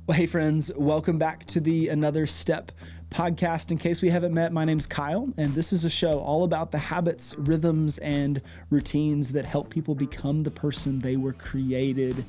Well, hey friends, welcome back to the Another Step podcast. In case we haven't met, my name's Kyle, and this is a show all about the habits, rhythms, and routines that help people become the person they were created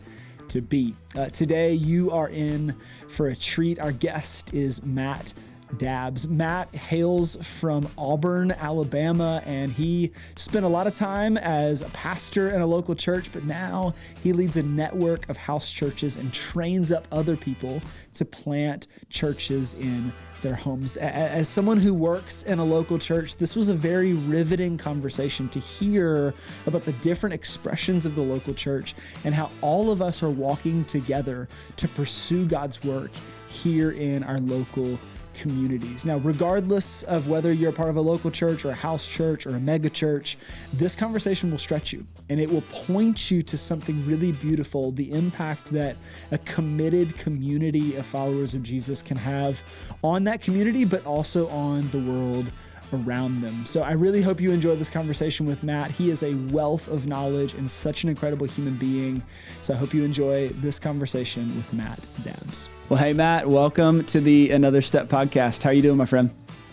to be. Today, you are in for a treat. Our guest is Matt Dabbs. Matt hails from Auburn, Alabama, and he spent a lot of time as a pastor in a local church, but now he leads a network of house churches and trains up other people to plant churches in their homes. As someone who works in a local church, this was a very riveting conversation to hear about the different expressions of the local church and how all of us are walking together to pursue God's work here in our local communities. Now, regardless of whether you're a part of a local church or a house church or a mega church, this conversation will stretch you and it will point you to something really beautiful, the impact that a committed community of followers of Jesus can have on that community, but also on the world around them. So I really hope you enjoy this conversation with Matt. He is a wealth of knowledge and such an incredible human being. So I hope you enjoy this conversation with Matt Dabbs. Well, hey, Matt, welcome to the Another Step podcast. How are you doing, my friend?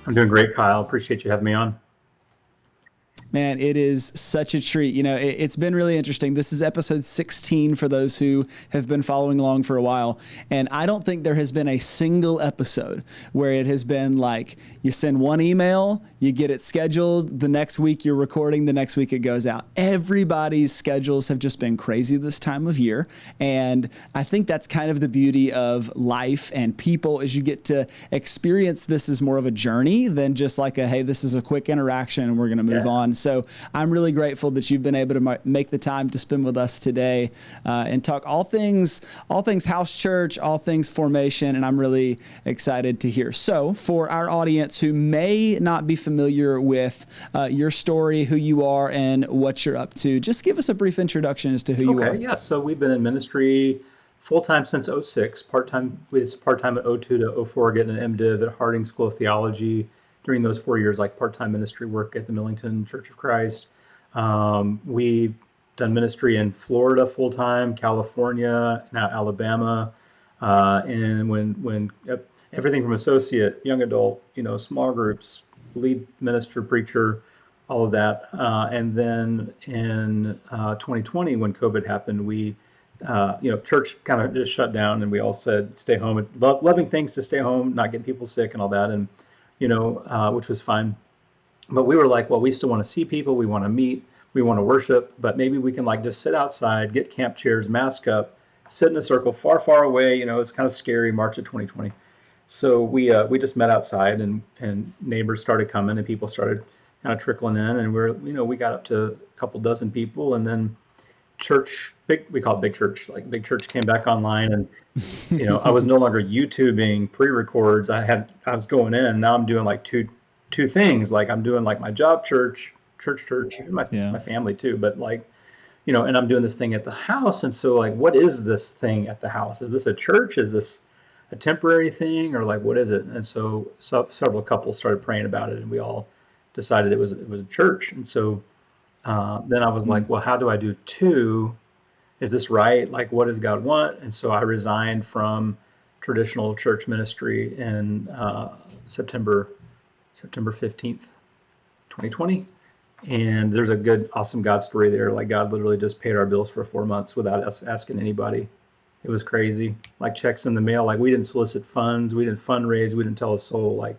I'm doing great, Kyle. Appreciate you having me on. Man, it is such a treat. You know, it's been really interesting. This is episode 16 for those who have been following along for a while. And I don't think there has been a single episode where it has been like you send one email, you get it scheduled, the next week you're recording, the next week it goes out. Everybody's schedules have just been crazy this time of year. And I think that's kind of the beauty of life and people is you get to experience this as more of a journey than just like a, hey, this is a quick interaction and we're going to move on. So I'm really grateful that you've been able to make the time to spend with us today and talk all things house church, all things formation, and I'm really excited to hear. So for our audience who may not be familiar with your story, who you are, and what you're up to, just give us a brief introduction as to who you are. Yeah. So we've been in ministry full-time since 2006, part-time. We did part-time at 2002 to 2004, getting an MDiv at Harding School of Theology. During those 4 years, like part-time ministry work at the Millington Church of Christ. We've done ministry in Florida full-time, California, now Alabama, and when everything from associate, young adult, small groups, lead minister, preacher, all of that. And then in 2020, when COVID happened, we, church kind of just shut down, and we all said, stay home. It's loving things to stay home, not get people sick and all that. And which was fine. But we were like, well, we still want to see people. We want to meet. We want to worship. But maybe we can just sit outside, get camp chairs, mask up, sit in a circle far, far away. It's kind of scary, March of 2020. So we just met outside and neighbors started coming and people started kind of trickling in. And we got up to a couple dozen people. And then we call it big church. Like big church came back online and I was no longer YouTubing pre-records. I was going in. Now I'm doing two things. Like I'm doing my job church, my family too. But and I'm doing this thing at the house. And so what is this thing at the house? Is this a church? Is this a temporary thing? Or what is it? And so several couples started praying about it and we all decided it was a church. And so then I was like, well, how do I do two? Is this right? What does God want? And so I resigned from traditional church ministry in September 15th, 2020. And there's a good, awesome God story there. God literally just paid our bills for 4 months without us asking anybody. It was crazy. Checks in the mail. We didn't solicit funds. We didn't fundraise. We didn't tell a soul.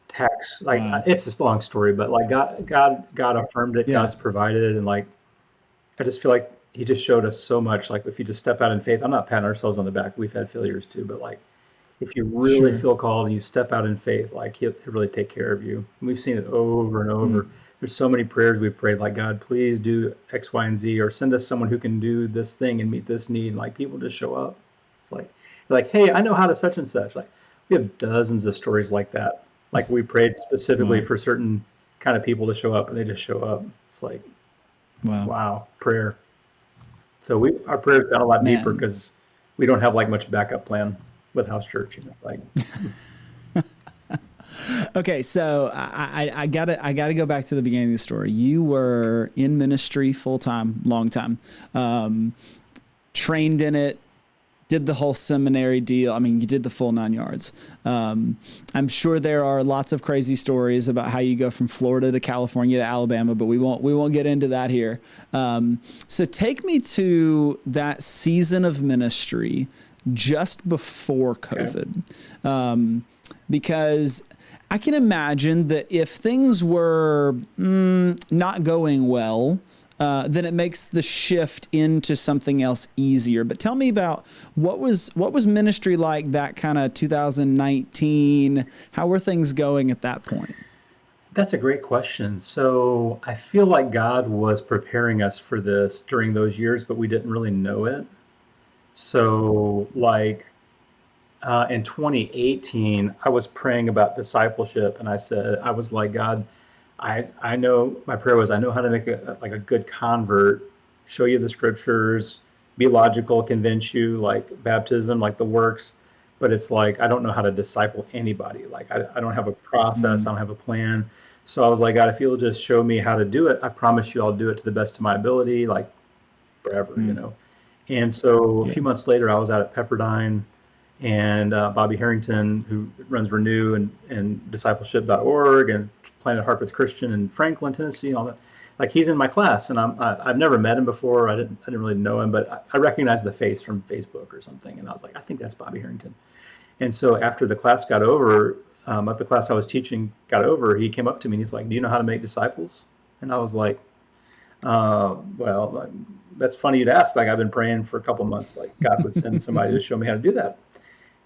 Tax. It's just a long story, but God affirmed it. God's provided, and I just feel like he just showed us so much. If you just step out in faith, I'm not patting ourselves on the back. We've had failures too, but if you really feel called and you step out in faith, he'll really take care of you. And we've seen it over and over. There's so many prayers we've prayed, God, please do X, Y, and Z, or send us someone who can do this thing and meet this need. And people just show up. It's hey, I know how to such and such. We have dozens of stories like that. We prayed specifically for certain kind of people to show up and they just show up. It's wow, prayer. So our prayers got a lot deeper because we don't have much backup plan with house church. Okay, so I gotta go back to the beginning of the story. You were in ministry full time, long time, trained in it, did the whole seminary deal. I mean, you did the full 9 yards. I'm sure there are lots of crazy stories about how you go from Florida to California to Alabama, but we won't get into that here. So take me to that season of ministry just before COVID, because I can imagine that if things were not going well, then it makes the shift into something else easier. But tell me about what was ministry like that kind of 2019? How were things going at that point? That's a great question. So I feel like God was preparing us for this during those years, but we didn't really know it. So like in 2018, I was praying about discipleship, and I was like, God, I know my prayer was, I know how to make a good convert, show you the scriptures, be logical, convince you, like baptism, like the works, but it's like I don't know how to disciple anybody. Like I don't have a process, I don't have a plan. So I was like, God, if you'll just show me how to do it, I promise you I'll do it to the best of my ability, like forever, you know. And so a few months later, I was out at Pepperdine, and Bobby Harrington, who runs Renew and discipleship.org and planted Harpeth Christian in Franklin, Tennessee, and all that. Like he's in my class, and I've never met him before. I didn't really know him, but I recognized the face from Facebook or something, and I was like, I think that's Bobby Harrington. And so after the class got over, at the class I was teaching got over, he came up to me and he's like, "Do you know how to make disciples?" And I was like, well, that's funny you'd ask. Like I've been praying for a couple months, like God would send somebody to show me how to do that.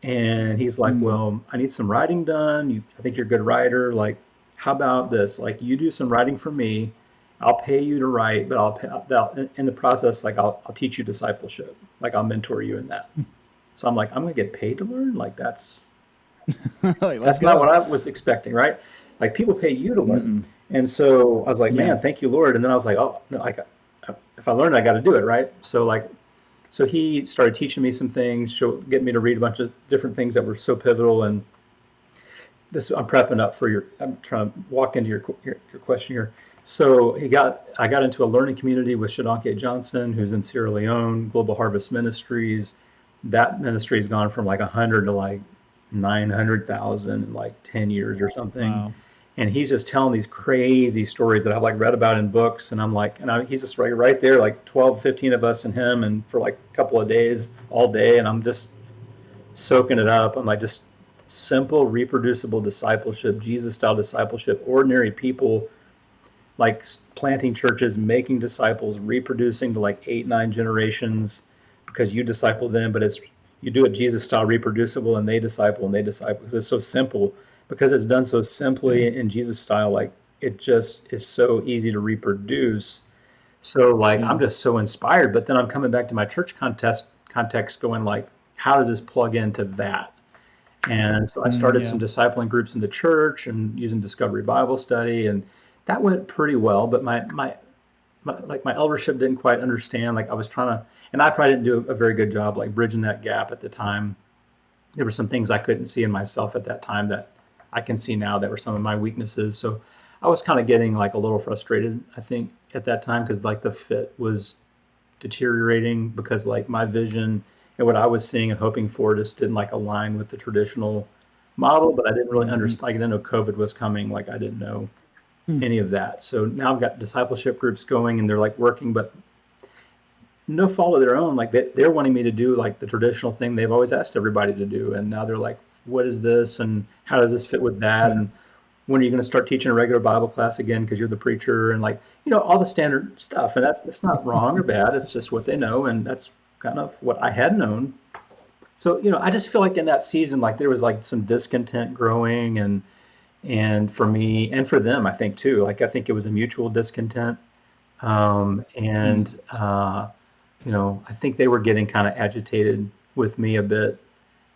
And he's like, well, I need some writing done. I think you're a good writer. Like, how about this? Like you do some writing for me. I'll pay you to write, but in the process, like I'll teach you discipleship. Like I'll mentor you in that. So I'm like, I'm going to get paid to learn. Like that's not what I was expecting, right? Like people pay you to learn. And so I was like, man, thank you, Lord. And then I was like, oh, no, if I learn it, I got to do it, right? So he started teaching me some things, getting me to read a bunch of different things that were so pivotal. And I'm prepping up for I'm trying to walk into your question here. So I got into a learning community with Shadonke Johnson, who's in Sierra Leone, Global Harvest Ministries. That ministry has gone from like 100 to like 900,000 in like 10 years or something. Wow. And he's just telling these crazy stories that I've like read about in books. And I'm like, he's just right there, like 12, 15 of us and him, and for like a couple of days, all day. And I'm just soaking it up. I'm like, just simple, reproducible discipleship, Jesus style discipleship, ordinary people like planting churches, making disciples, reproducing to like 8, 9 generations because you disciple them, but you do it Jesus style, reproducible, and they disciple because it's so simple. Because it's done so simply in Jesus style, like it just is so easy to reproduce. So like I'm just so inspired. But then I'm coming back to my church context going like, how does this plug into that? And so I started some discipling groups in the church and using Discovery Bible Study, and that went pretty well. But my eldership didn't quite understand. Like I was trying to, and I probably didn't do a very good job like bridging that gap at the time. There were some things I couldn't see in myself at that time that I can see now that were some of my weaknesses. So I was kind of getting like a little frustrated, I think, at that time, because like the fit was deteriorating because like my vision and what I was seeing and hoping for just didn't like align with the traditional model. But I didn't really understand. Like I didn't know COVID was coming. Like I didn't know any of that. So now I've got discipleship groups going and they're like working, but no fault of their own. Like they're wanting me to do like the traditional thing they've always asked everybody to do. And now they're like, what is this? And how does this fit with that? And when are you going to start teaching a regular Bible class again? Because you're the preacher and like, all the standard stuff. And that's not wrong or bad. It's just what they know. And that's kind of what I had known. So, I just feel like in that season, like there was like some discontent growing and for me and for them, I think too, like, I think it was a mutual discontent. I think they were getting kind of agitated with me a bit.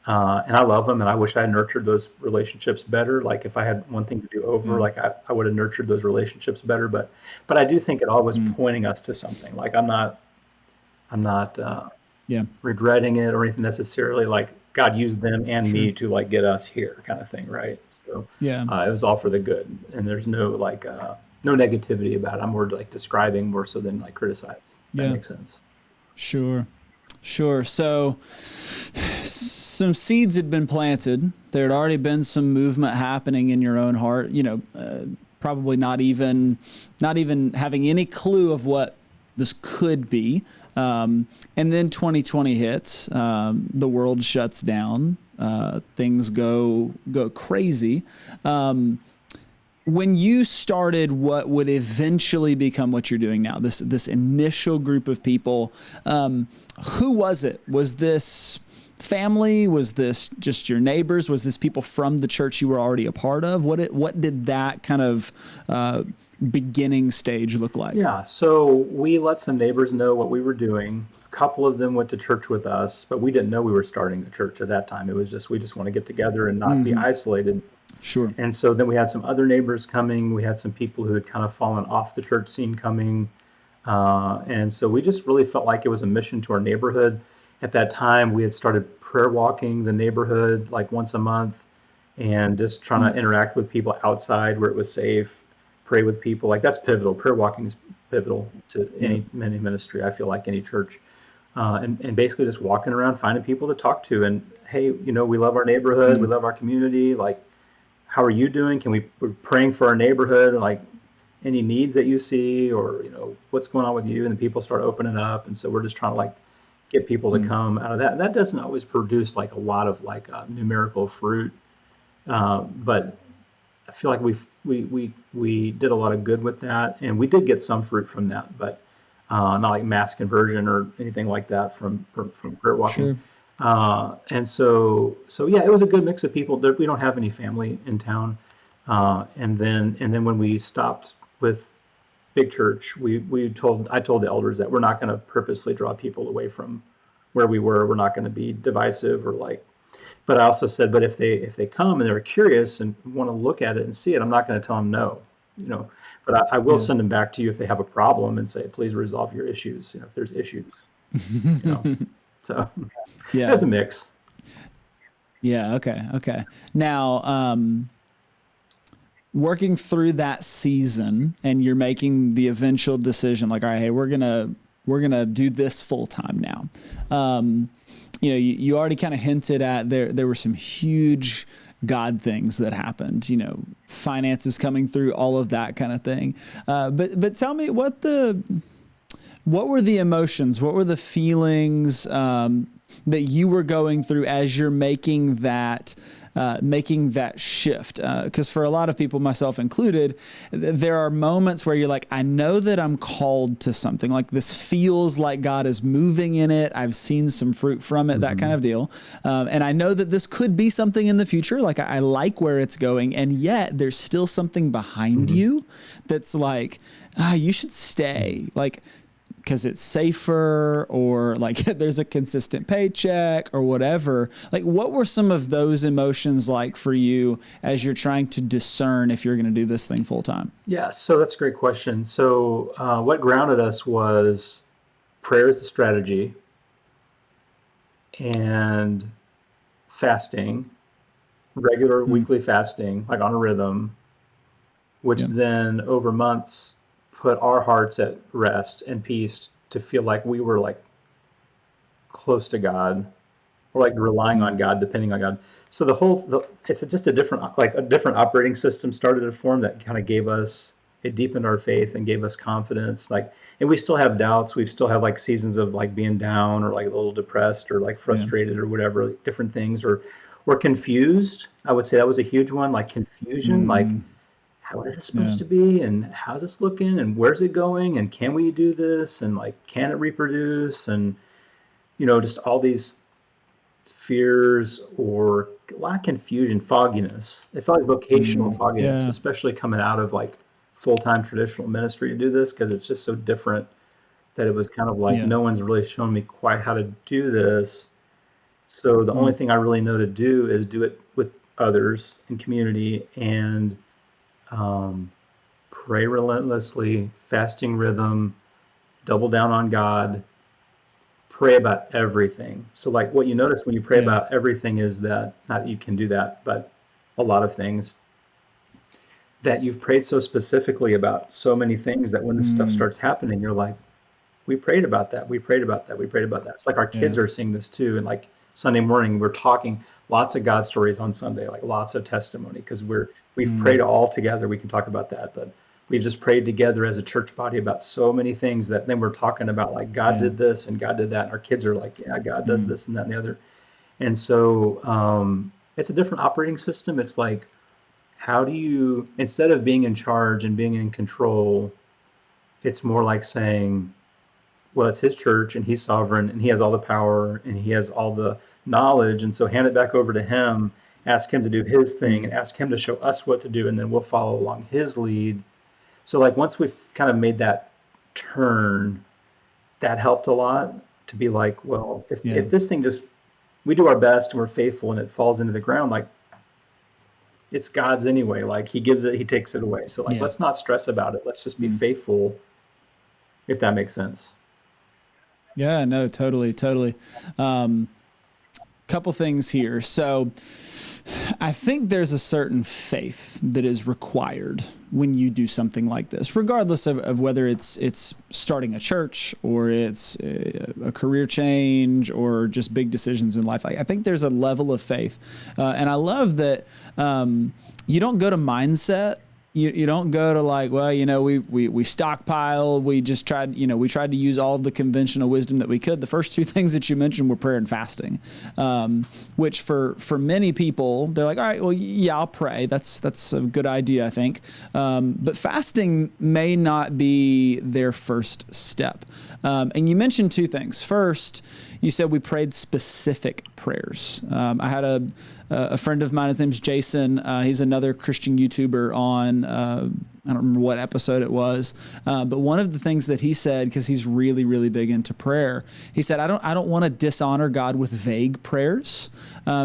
And I love them, and I wish I had nurtured those relationships better. Like if I had one thing to do over, like I would have nurtured those relationships better. But I do think it all was pointing us to something. Like I'm not regretting it or anything necessarily. Like God used them and me to like get us here, kind of thing, right? So it was all for the good, and there's no like no negativity about it. I'm more like describing more so than like criticizing. That makes sense. Sure. So some seeds had been planted. There had already been some movement happening in your own heart, probably not even having any clue of what this could be. And then 2020 hits, the world shuts down, things go crazy. When you started what would eventually become what you're doing now, this initial group of people, who was it? Was this family? Was this just your neighbors? Was this people from the church you were already a part of? What did that kind of beginning stage look like? Yeah, so we let some neighbors know what we were doing. A couple of them went to church with us, but we didn't know we were starting the church at that time. It was just, we just want to get together and not be isolated. Sure. And so then we had some other neighbors coming. We had some people who had kind of fallen off the church scene coming. And so we just really felt like it was a mission to our neighborhood. At that time, we had started prayer walking the neighborhood like once a month and just trying to interact with people outside where it was safe, pray with people. Like that's pivotal. Prayer walking is pivotal to any ministry, I feel like, any church. And basically just walking around, finding people to talk to. And hey, we love our neighborhood. We love our community. Like, how are you doing? We're praying for our neighborhood, and like any needs that you see, or what's going on with you. And then people start opening up, and so we're just trying to like get people to come out of that. And that doesn't always produce like a lot of like numerical fruit, but I feel like we did a lot of good with that, and we did get some fruit from that, but not like mass conversion or anything like that from prayer walking. Sure. And so yeah, it was a good mix of people. We don't have any family in town. And then when we stopped with Big Church, I told the elders that we're not going to purposely draw people away from where we were. We're not going to be divisive or like, but I also said, but if they come and they're curious and want to look at it and see it, I'm not going to tell them no, but I will send them back to you if they have a problem and say, please resolve your issues. If there's issues, so yeah, it's a mix. Yeah. Okay. Now, working through that season, and you're making the eventual decision, like, all right, hey, we're gonna do this full time now. You already kind of hinted at there were some huge God things that happened. Finances coming through, all of that kind of thing. But tell me what were the emotions? What were the feelings that you were going through as you're making that shift? Because for a lot of people, myself included, there are moments where you're like, I know that I'm called to something. Like this feels like God is moving in it. I've seen some fruit from it, that kind of deal. And I know that this could be something in the future. Like I like where it's going. And yet there's still something behind you that's like, you should stay. Like, because it's safer, or like there's a consistent paycheck or whatever. Like, what were some of those emotions like for you as you're trying to discern if you're going to do this thing full time? Yeah, so that's a great question. So what grounded us was prayer is the strategy, and fasting, regular weekly fasting, like on a rhythm, which then over months put our hearts at rest and peace to feel like we were like close to God, or like relying on God, depending on God. So it's just a different operating system started to form that kind of it deepened our faith and gave us confidence. Like, and we still have doubts. We still have like seasons of like being down or like a little depressed or like frustrated or whatever, like different things, or confused. I would say that was a huge one, like confusion, like, how is it supposed to be, and how's this looking, and where's it going, and can we do this, and like, can it reproduce, and just all these fears, or a lot of confusion, fogginess. It felt like vocational fogginess, especially coming out of like full-time traditional ministry to do this, because it's just so different, that it was kind of like no one's really shown me quite how to do this. So the only thing I really know to do is do it with others in community, and pray relentlessly, fasting rhythm, double down on God, pray about everything. So like what you notice when you pray about everything is that, not that you can do that, but a lot of things, that you've prayed so specifically about so many things that when this stuff starts happening, you're like, we prayed about that. We prayed about that. We prayed about that. It's like our kids are seeing this too. And like, Sunday morning, we're talking lots of God stories on Sunday, like lots of testimony, because we've prayed Mm, all together. We can talk about that, but we've just prayed together as a church body about so many things that then we're talking about like God yeah. did this and God did that. And our kids are like, yeah, God does Mm, this and that and the other. And so it's a different operating system. It's like, how do you, instead of being in charge and being in control, it's more like saying, well, it's his church and he's sovereign and he has all the power and he has all the knowledge. And so hand it back over to him, ask him to do his thing and mm, ask him to show us what to do. And then we'll follow along his lead. So like once we've kind of made that turn, that helped a lot to be like, well, yeah. if this thing just, we do our best and we're faithful and it falls into the ground, like it's God's anyway. Like he gives it, he takes it away. So like, Yeah. let's not stress about it. Let's just be Mm. faithful, if that makes sense. Yeah, no, totally, totally. Couple things here. So I think there's a certain faith that is required when you do something like this, regardless of whether it's starting a church or it's a career change or just big decisions in life. I think there's a level of faith. And I love that you don't go to mindset. You don't go to like, well, we stockpile. We just tried, we tried to use all of the conventional wisdom that we could. The first two things that you mentioned were prayer and fasting, which for many people, they're like, all right, well, yeah, I'll pray. That's a good idea, I think. But fasting may not be their first step. And you mentioned two things. First, you said we prayed specific prayers. I had a friend of mine, his name's Jason. He's another Christian YouTuber on, I don't remember what episode it was, but one of the things that he said, because he's really, really big into prayer, he said, I don't want to dishonor God with vague prayers,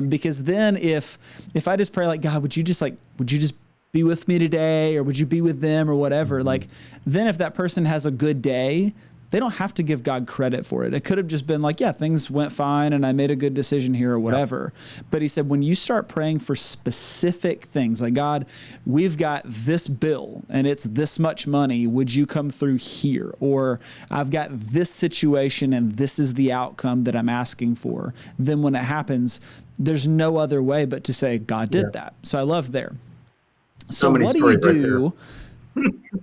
because then if I just pray like, God, would you just be with me today, or would you be with them, or whatever, like, then if that person has a good day, they don't have to give God credit for it. It could have just been like, yeah, things went fine and I made a good decision here or whatever. Yeah. But he said, when you start praying for specific things like, God, we've got this bill and it's this much money. Would you come through here? Or I've got this situation and this is the outcome that I'm asking for. Then when it happens, there's no other way but to say, God did that. So I love there. So So many what do you stories right there. do?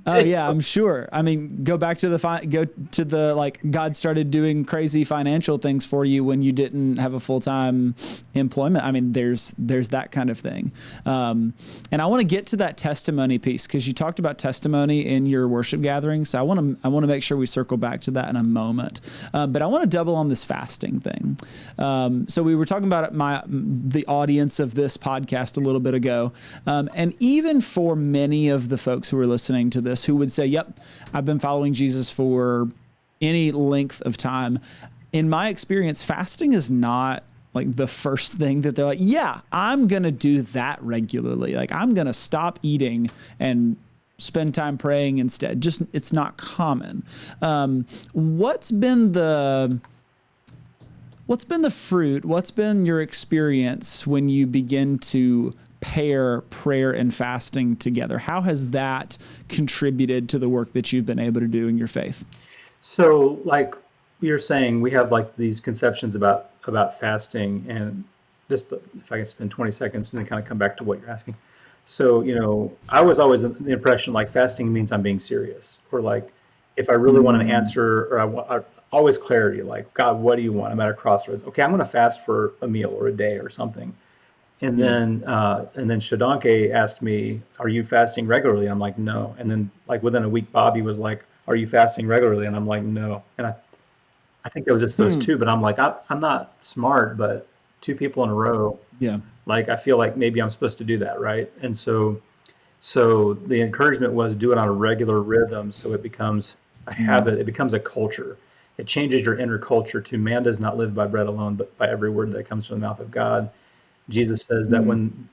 Oh yeah, I'm sure. I mean, go to the like God started doing crazy financial things for you when you didn't have a full-time employment. I mean, there's that kind of thing. And I want to get to that testimony piece because you talked about testimony in your worship gathering. So I want to make sure we circle back to that in a moment. But I want to double on this fasting thing. So we were talking about the audience of this podcast a little bit ago, and even for many of the folks who are listening to this, who would say, yep, I've been following Jesus for any length of time. In my experience, fasting is not like the first thing that they're like, yeah, I'm going to do that regularly. Like I'm going to stop eating and spend time praying instead. Just, it's not common. What's been the fruit? What's been your experience when you begin to pair prayer and fasting together? How has that contributed to the work that you've been able to do in your faith? So like you're saying, we have like these conceptions about fasting, and just if I can spend 20 seconds and then kind of come back to what you're asking. So, I was always the impression like fasting means I'm being serious, or like if I really want an answer, or always clarity, like, God, what do you want? I'm at a crossroads. Okay, I'm going to fast for a meal or a day or something. And Yeah. then Shadonke asked me, "Are you fasting regularly?" I'm like, "No." And then like within a week, Bobby was like, "Are you fasting regularly?" And I'm like, "No." And I think there was just those two, but I'm like, I'm not smart, but two people in a row, Yeah. like I feel like maybe I'm supposed to do that, right? And so the encouragement was do it on a regular rhythm, so it becomes a habit, it becomes a culture. It changes your inner culture to man does not live by bread alone, but by every word that comes from the mouth of God. Jesus says that when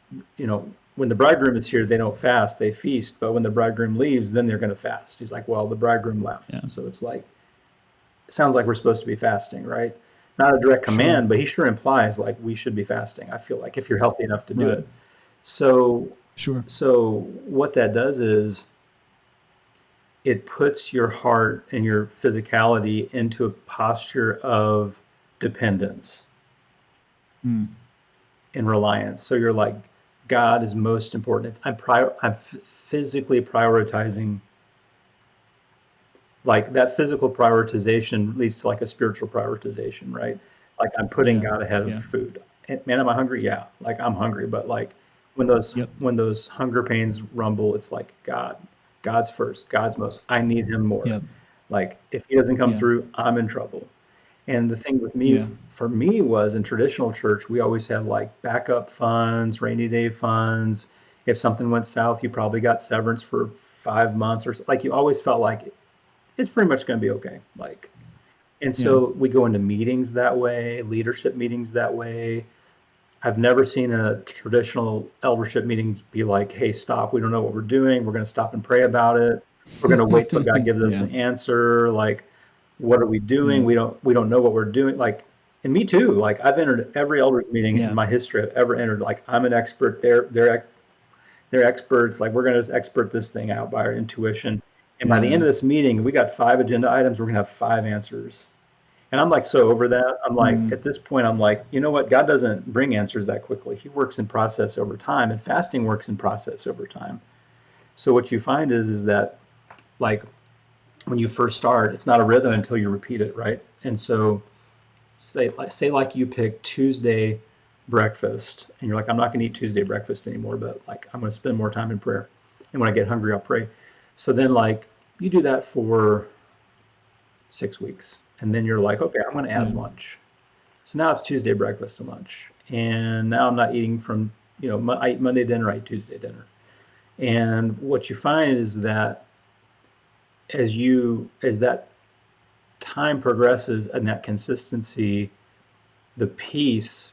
the bridegroom is here, they don't fast, they feast. But when the bridegroom leaves, then they're going to fast. He's like, well, the bridegroom left. Yeah. So it's like, it sounds like we're supposed to be fasting, right? Not a direct command, but he sure implies like we should be fasting. I feel like if you're healthy enough to do it. So what that does is it puts your heart and your physicality into a posture of dependence. in reliance. So you're like, God is most important. I'm physically prioritizing, like that physical prioritization leads to like a spiritual prioritization, right? Like I'm putting Yeah. God ahead of Yeah. food. And man, am I hungry? Yeah. Like I'm hungry, but like Yep. when those hunger pains rumble, it's like God's first, God's most. I need him more. Yep. Like if he doesn't come Yeah. through, I'm in trouble. And the thing with me, Yeah. for me, was in traditional church, we always had like backup funds, rainy day funds. If something went south, you probably got severance for 5 months or like you always felt like it's pretty much going to be okay. Like, and Yeah. so we go into meetings that way, leadership meetings that way. I've never seen a traditional eldership meeting be like, hey, stop. We don't know what we're doing. We're going to stop and pray about it. We're going to wait till God gives us Yeah. an answer. Like, what are we doing? Yeah. We don't know what we're doing. Like, and me too. Like I've entered every elders meeting in Yeah. my history I've ever entered. Like I'm an expert. They're experts. Like we're going to just expert this thing out by our intuition. And by the end Yeah. of this meeting, we got 5 agenda items. We're going to have 5 answers. And I'm like so over that. I'm like, at this point, I'm like, you know what? God doesn't bring answers that quickly. He works in process over time, and fasting works in process over time. So what you find is that like when you first start, it's not a rhythm until you repeat it, right? And so say like you pick Tuesday breakfast, and you're like, I'm not going to eat Tuesday breakfast anymore, but like I'm going to spend more time in prayer. And when I get hungry, I'll pray. So then like you do that for 6 weeks. And then you're like, okay, I'm going to add lunch. So now it's Tuesday breakfast and lunch. And now I'm not eating from, I eat Monday dinner, I eat Tuesday dinner. And what you find is that as that time progresses and that consistency, the peace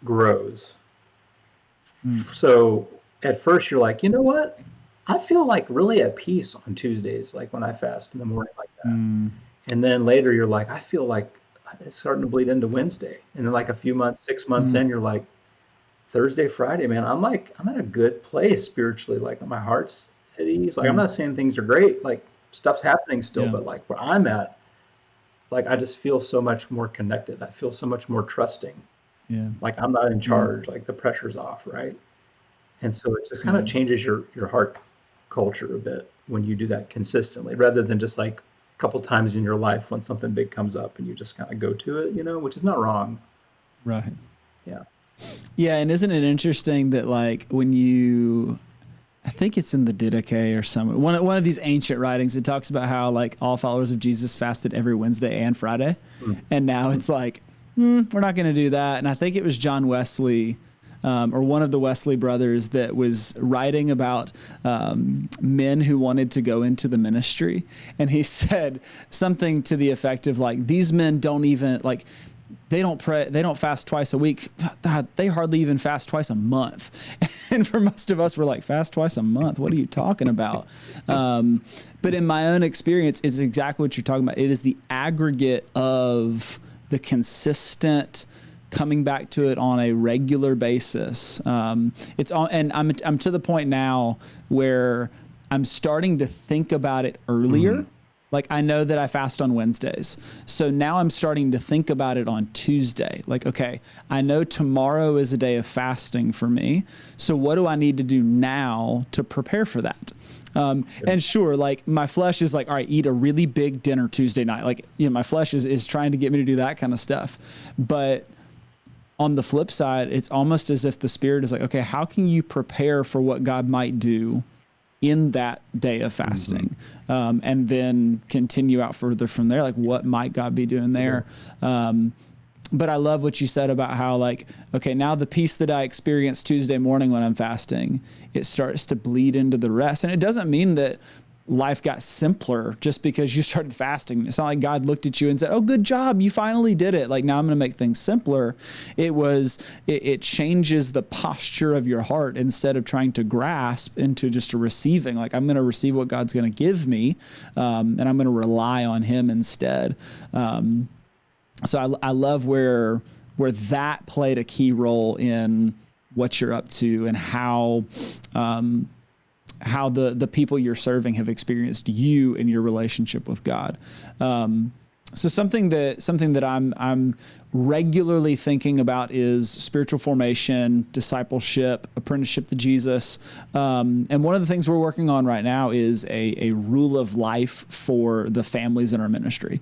grows. So at first you're like, you know what? I feel like really at peace on Tuesdays, like when I fast in the morning like that. And then later you're like, I feel like it's starting to bleed into Wednesday. And then like a few months, 6 months in, you're like, Thursday, Friday, man, I'm at a good place spiritually. Like my heart's at ease. Like I'm not saying things are great. Like stuff's happening still, Yeah. but like where I'm at, like I just feel so much more connected. I feel so much more trusting. Yeah. Like I'm not in charge. Like the pressure's off, right? And so it just kind of changes your heart culture a bit when you do that consistently, rather than just like a couple times in your life when something big comes up and you just kind of go to it, which is not wrong. Right. Yeah. Yeah. And isn't it interesting that like I think it's in the Didache or some one of these ancient writings, it talks about how like all followers of Jesus fasted every Wednesday and Friday. And now it's like, we're not going to do that. And I think it was John Wesley, or one of the Wesley brothers, that was writing about men who wanted to go into the ministry. And he said something to the effect of like, these men don't even like, they don't pray, they don't fast twice a week. God, they hardly even fast twice a month. And for most of us, we're like, fast twice a month? What are you talking about? But in my own experience, it's exactly what you're talking about. It is the aggregate of the consistent coming back to it on a regular basis. It's all, and I'm to the point now where I'm starting to think about it earlier. Like I know that I fast on Wednesdays. So now I'm starting to think about it on Tuesday. Like, okay, I know tomorrow is a day of fasting for me. So what do I need to do now to prepare for that? And sure, like my flesh is like, all right, eat a really big dinner Tuesday night. Like, my flesh is trying to get me to do that kind of stuff. But on the flip side, it's almost as if the Spirit is like, okay, how can you prepare for what God might do in that day of fasting, and then continue out further from there? Like, what might God be doing there? But I love what you said about how like, okay, now the peace that I experience Tuesday morning when I'm fasting, it starts to bleed into the rest. And it doesn't mean that life got simpler just because you started fasting. It's not like God looked at you and said, oh, good job, you finally did it. Like, now I'm going to make things simpler. It changes the posture of your heart. Instead of trying to grasp into just a receiving, like I'm going to receive what God's going to give me, and I'm going to rely on him instead. So I love where that played a key role in what you're up to and how the people you're serving have experienced you in your relationship with God. So something that I'm regularly thinking about is spiritual formation, discipleship, apprenticeship to Jesus, and one of the things we're working on right now is a rule of life for the families in our ministry.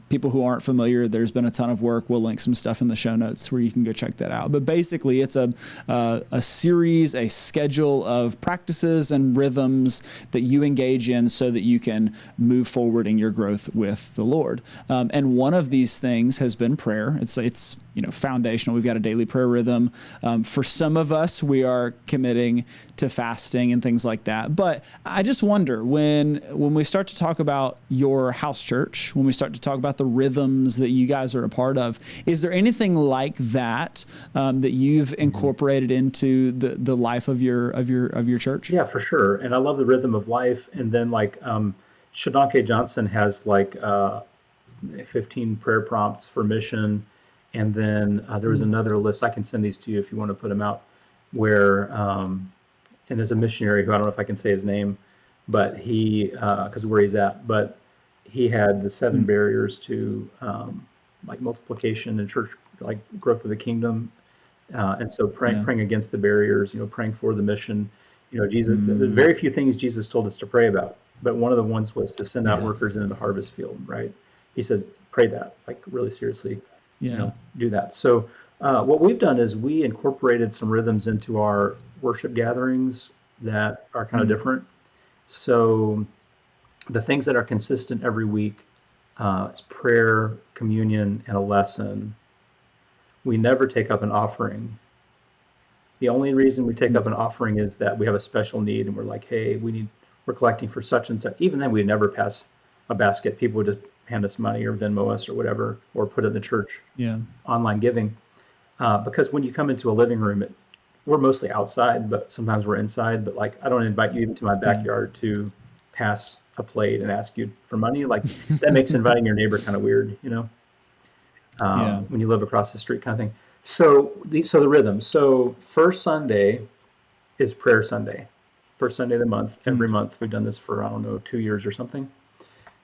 People who aren't familiar, there's been a ton of work. We'll link some stuff in the show notes where you can go check that out. But basically, it's a series, a schedule of practices and rhythms that you engage in so that you can move forward in your growth with the Lord. And one of these things has been prayer. It's foundational. We've got a daily prayer rhythm. For some of us, we are committing to fasting and things like that. But I just wonder when we start to talk about your house church, when we start to talk about the rhythms that you guys are a part of, is there anything like that that you've incorporated into the life of your church? Yeah, for sure. And I love the rhythm of life. And then Shadon K. Johnson has 15 prayer prompts for mission. And then there was another list. I can send these to you if you want to put them out, where, and there's a missionary who I don't know if I can say his name, but because where he's at, but he had the 7 barriers to multiplication and church, growth of the kingdom. And so praying against the barriers, praying for the mission. Jesus, there's very few things Jesus told us to pray about, but one of the ones was to send out workers into the harvest field, right? He says, pray that, really seriously, do that. So what we've done is we incorporated some rhythms into our worship gatherings that are kind of different. So the things that are consistent every week is prayer, communion, and a lesson. We never take up an offering. The only reason we take up an offering is that we have a special need and we're like, hey, we're collecting for such and such. Even then, we'd never pass a basket. People would just hand us money or Venmo us or whatever, or put it in the church online giving. Because when you come into a living room, we're mostly outside, but sometimes we're inside. But I don't invite you into my backyard to pass a plate and ask you for money. That makes inviting your neighbor kind of weird, when you live across the street kind of thing. So the rhythm. So first Sunday is prayer Sunday. First Sunday of the month, every month. We've done this for, 2 years or something.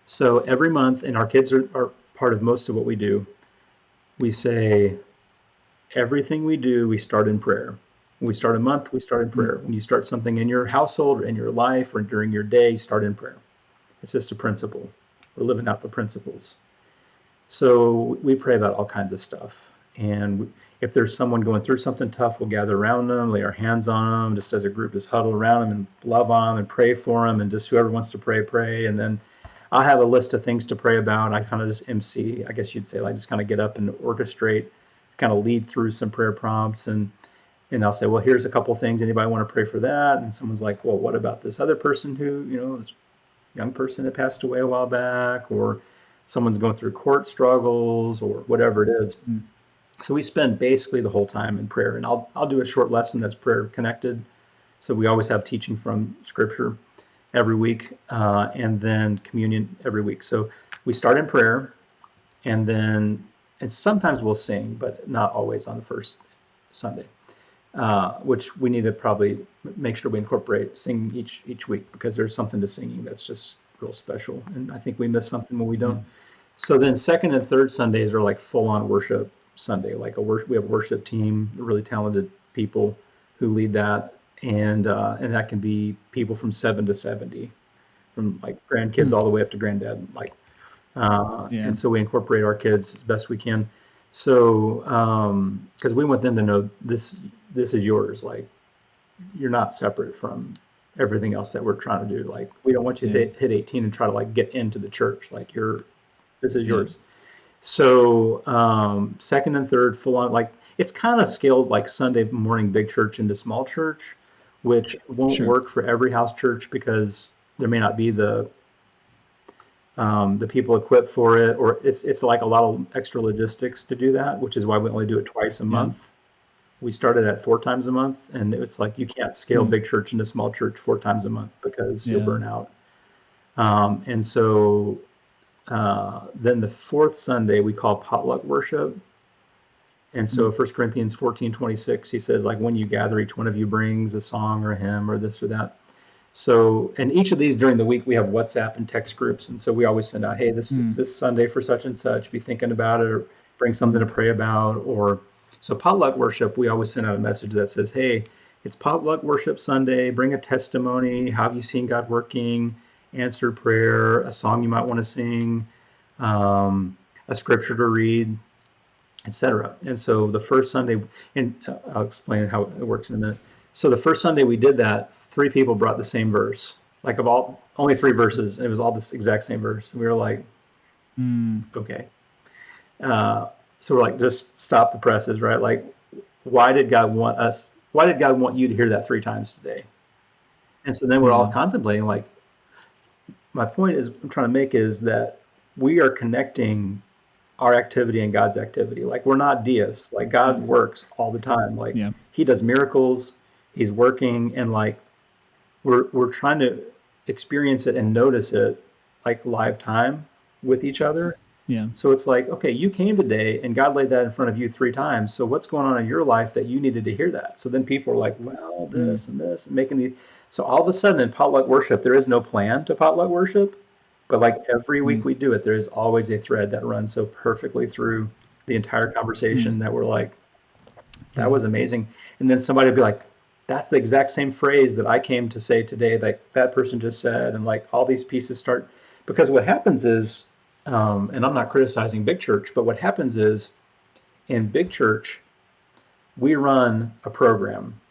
So every month, and our kids are part of most of what we do, we say everything we do, we start in prayer. When we start a month, we start in prayer. When you start something in your household or in your life or during your day, start in prayer. It's just a principle. We're living out the principles. So we pray about all kinds of stuff. And if there's someone going through something tough, we'll gather around them, lay our hands on them, just as a group, just huddle around them and love on them and pray for them. And just whoever wants to pray. And then I'll have a list of things to pray about. I kind of just MC, I guess you'd say, just kind of get up and orchestrate, kind of lead through some prayer prompts. And I'll say, well, here's a couple things. Anybody want to pray for that? And someone's like, well, what about this other person who, this young person that passed away a while back, or someone's going through court struggles or whatever it is. So we spend basically the whole time in prayer, and I'll do a short lesson that's prayer connected. So we always have teaching from Scripture every week, and then communion every week. So we start in prayer, and sometimes we'll sing, but not always on the first Sunday, which we need to probably make sure we incorporate sing each week, because there's something to singing that's just real special, and I think we miss something when we don't. So then second and third Sundays are full-on worship Sunday. We have a worship team, really talented people who lead that, and that can be people from 7 to 70, from grandkids all the way up to granddad. And so we incorporate our kids as best we can. So because we want them to know this is yours. You're not separate from everything else that we're trying to do. We don't want you to hit 18 and try to get into the church. This is yours. So second and third full on, it's kind of scaled Sunday morning big church into small church, which won't work for every house church because there may not be the people equipped for it, or it's a lot of extra logistics to do that, which is why we only do it twice a month. We started at 4 times a month, and it's you can't scale big church into small church 4 times a month because you'll burn out. And so then the fourth Sunday we call potluck worship. And so 1 Corinthians 14:26, he says, when you gather, each one of you brings a song or a hymn or this or that. So, and each of these during the week, we have WhatsApp and text groups. And so we always send out, hey, this is this Sunday for such and such, be thinking about it, or bring something to pray about. Or so potluck worship, we always send out a message that says, hey, it's potluck worship Sunday, bring a testimony. How have you seen God working? Answered prayer, a song you might want to sing, a scripture to read, etc. And so the first Sunday, and I'll explain how it works in a minute. So the first Sunday we did that, 3 people brought the same verse, like of all, only 3 verses, and it was all this exact same verse. And we were like, okay. So we're like, just stop the presses, right? Like, why did God want you to hear that 3 times today? And so then we're all contemplating, like, my point is I'm trying to make is that we are connecting our activity and God's activity. Like, we're not deists. Like, God works all the time. Like, he does miracles, he's working, and like we're trying to experience it and notice it like live time with each other. So it's like, okay, you came today and God laid that in front of you 3 times. So what's going on in your life that you needed to hear that? So then people are like, well, this and this, and making these. So all of a sudden in potluck worship, there is no plan to potluck worship, but like every week we do it, there is always a thread that runs so perfectly through the entire conversation that we're like, that was amazing. And then somebody would be like, that's the exact same phrase that I came to say today, like that person just said, and like all these pieces start, because what happens is, and I'm not criticizing big church, but what happens is in big church, we run a program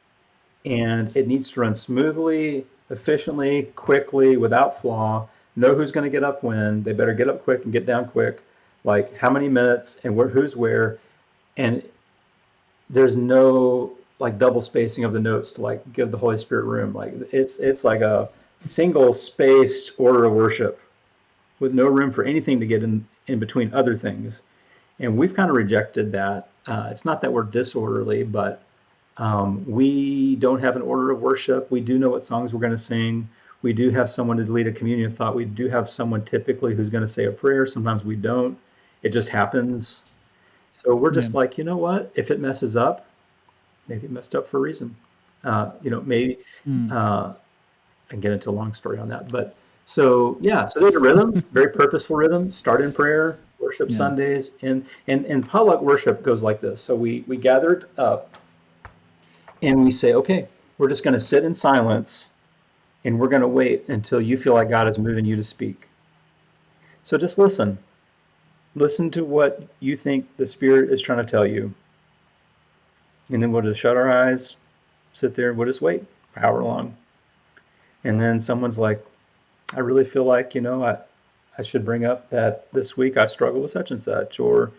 and it needs to run smoothly, efficiently, quickly, without flaw. Know who's going to get up when. They better get up quick and get down quick. Like how many minutes and who's where. And there's no like double spacing of the notes to like give the Holy Spirit room. Like it's like a single spaced order of worship with no room for anything to get in between other things. And we've kind of rejected that. It's not that we're disorderly, but we don't have an order of worship. We do know what songs we're going to sing. We do have someone to lead a communion thought. We do have someone typically who's going to say a prayer. Sometimes we don't. It just happens. So we're just like, you know what? If it messes up, maybe it messed up for a reason. Maybe I can get into a long story on that. But so there's a rhythm, very purposeful rhythm. Start in prayer, worship Sundays, and potluck worship goes like this. So we gathered up and we say, okay, we're just going to sit in silence and we're going to wait until you feel like God is moving you to speak. So just listen. Listen to what you think the Spirit is trying to tell you. And then we'll just shut our eyes, sit there, we'll just wait for however long. And then someone's like, I really feel like, I should bring up that this week I struggle with such and such, or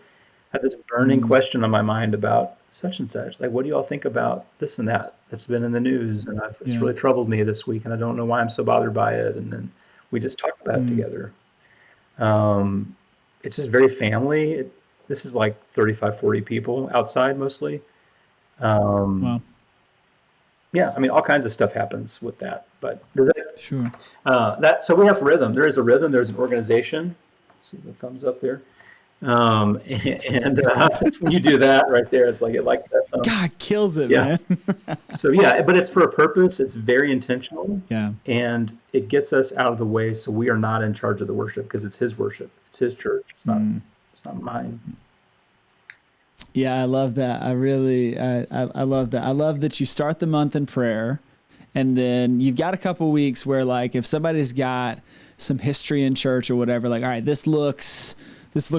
I have this burning question on my mind about such and such. Like, what do you all think about this and that that's been in the news? And it's really troubled me this week, and I don't know why I'm so bothered by it. And then we just talk about it together. It's just very family. This is like 35, 40 people outside mostly. Wow. Yeah, I mean, all kinds of stuff happens with that. But does that, Sure. so we have rhythm. There is a rhythm. There's an organization. See the thumbs up there. Just when you do that right there, it's like that. God kills it, man. So but it's for a purpose. It's very intentional. Yeah. And it gets us out of the way, so we are not in charge of the worship because it's His worship. It's His church. It's not mine. Yeah, I love that. I love that. I love that you start the month in prayer, and then you've got a couple weeks where, like, if somebody's got some history in church or whatever, like, all right, this looks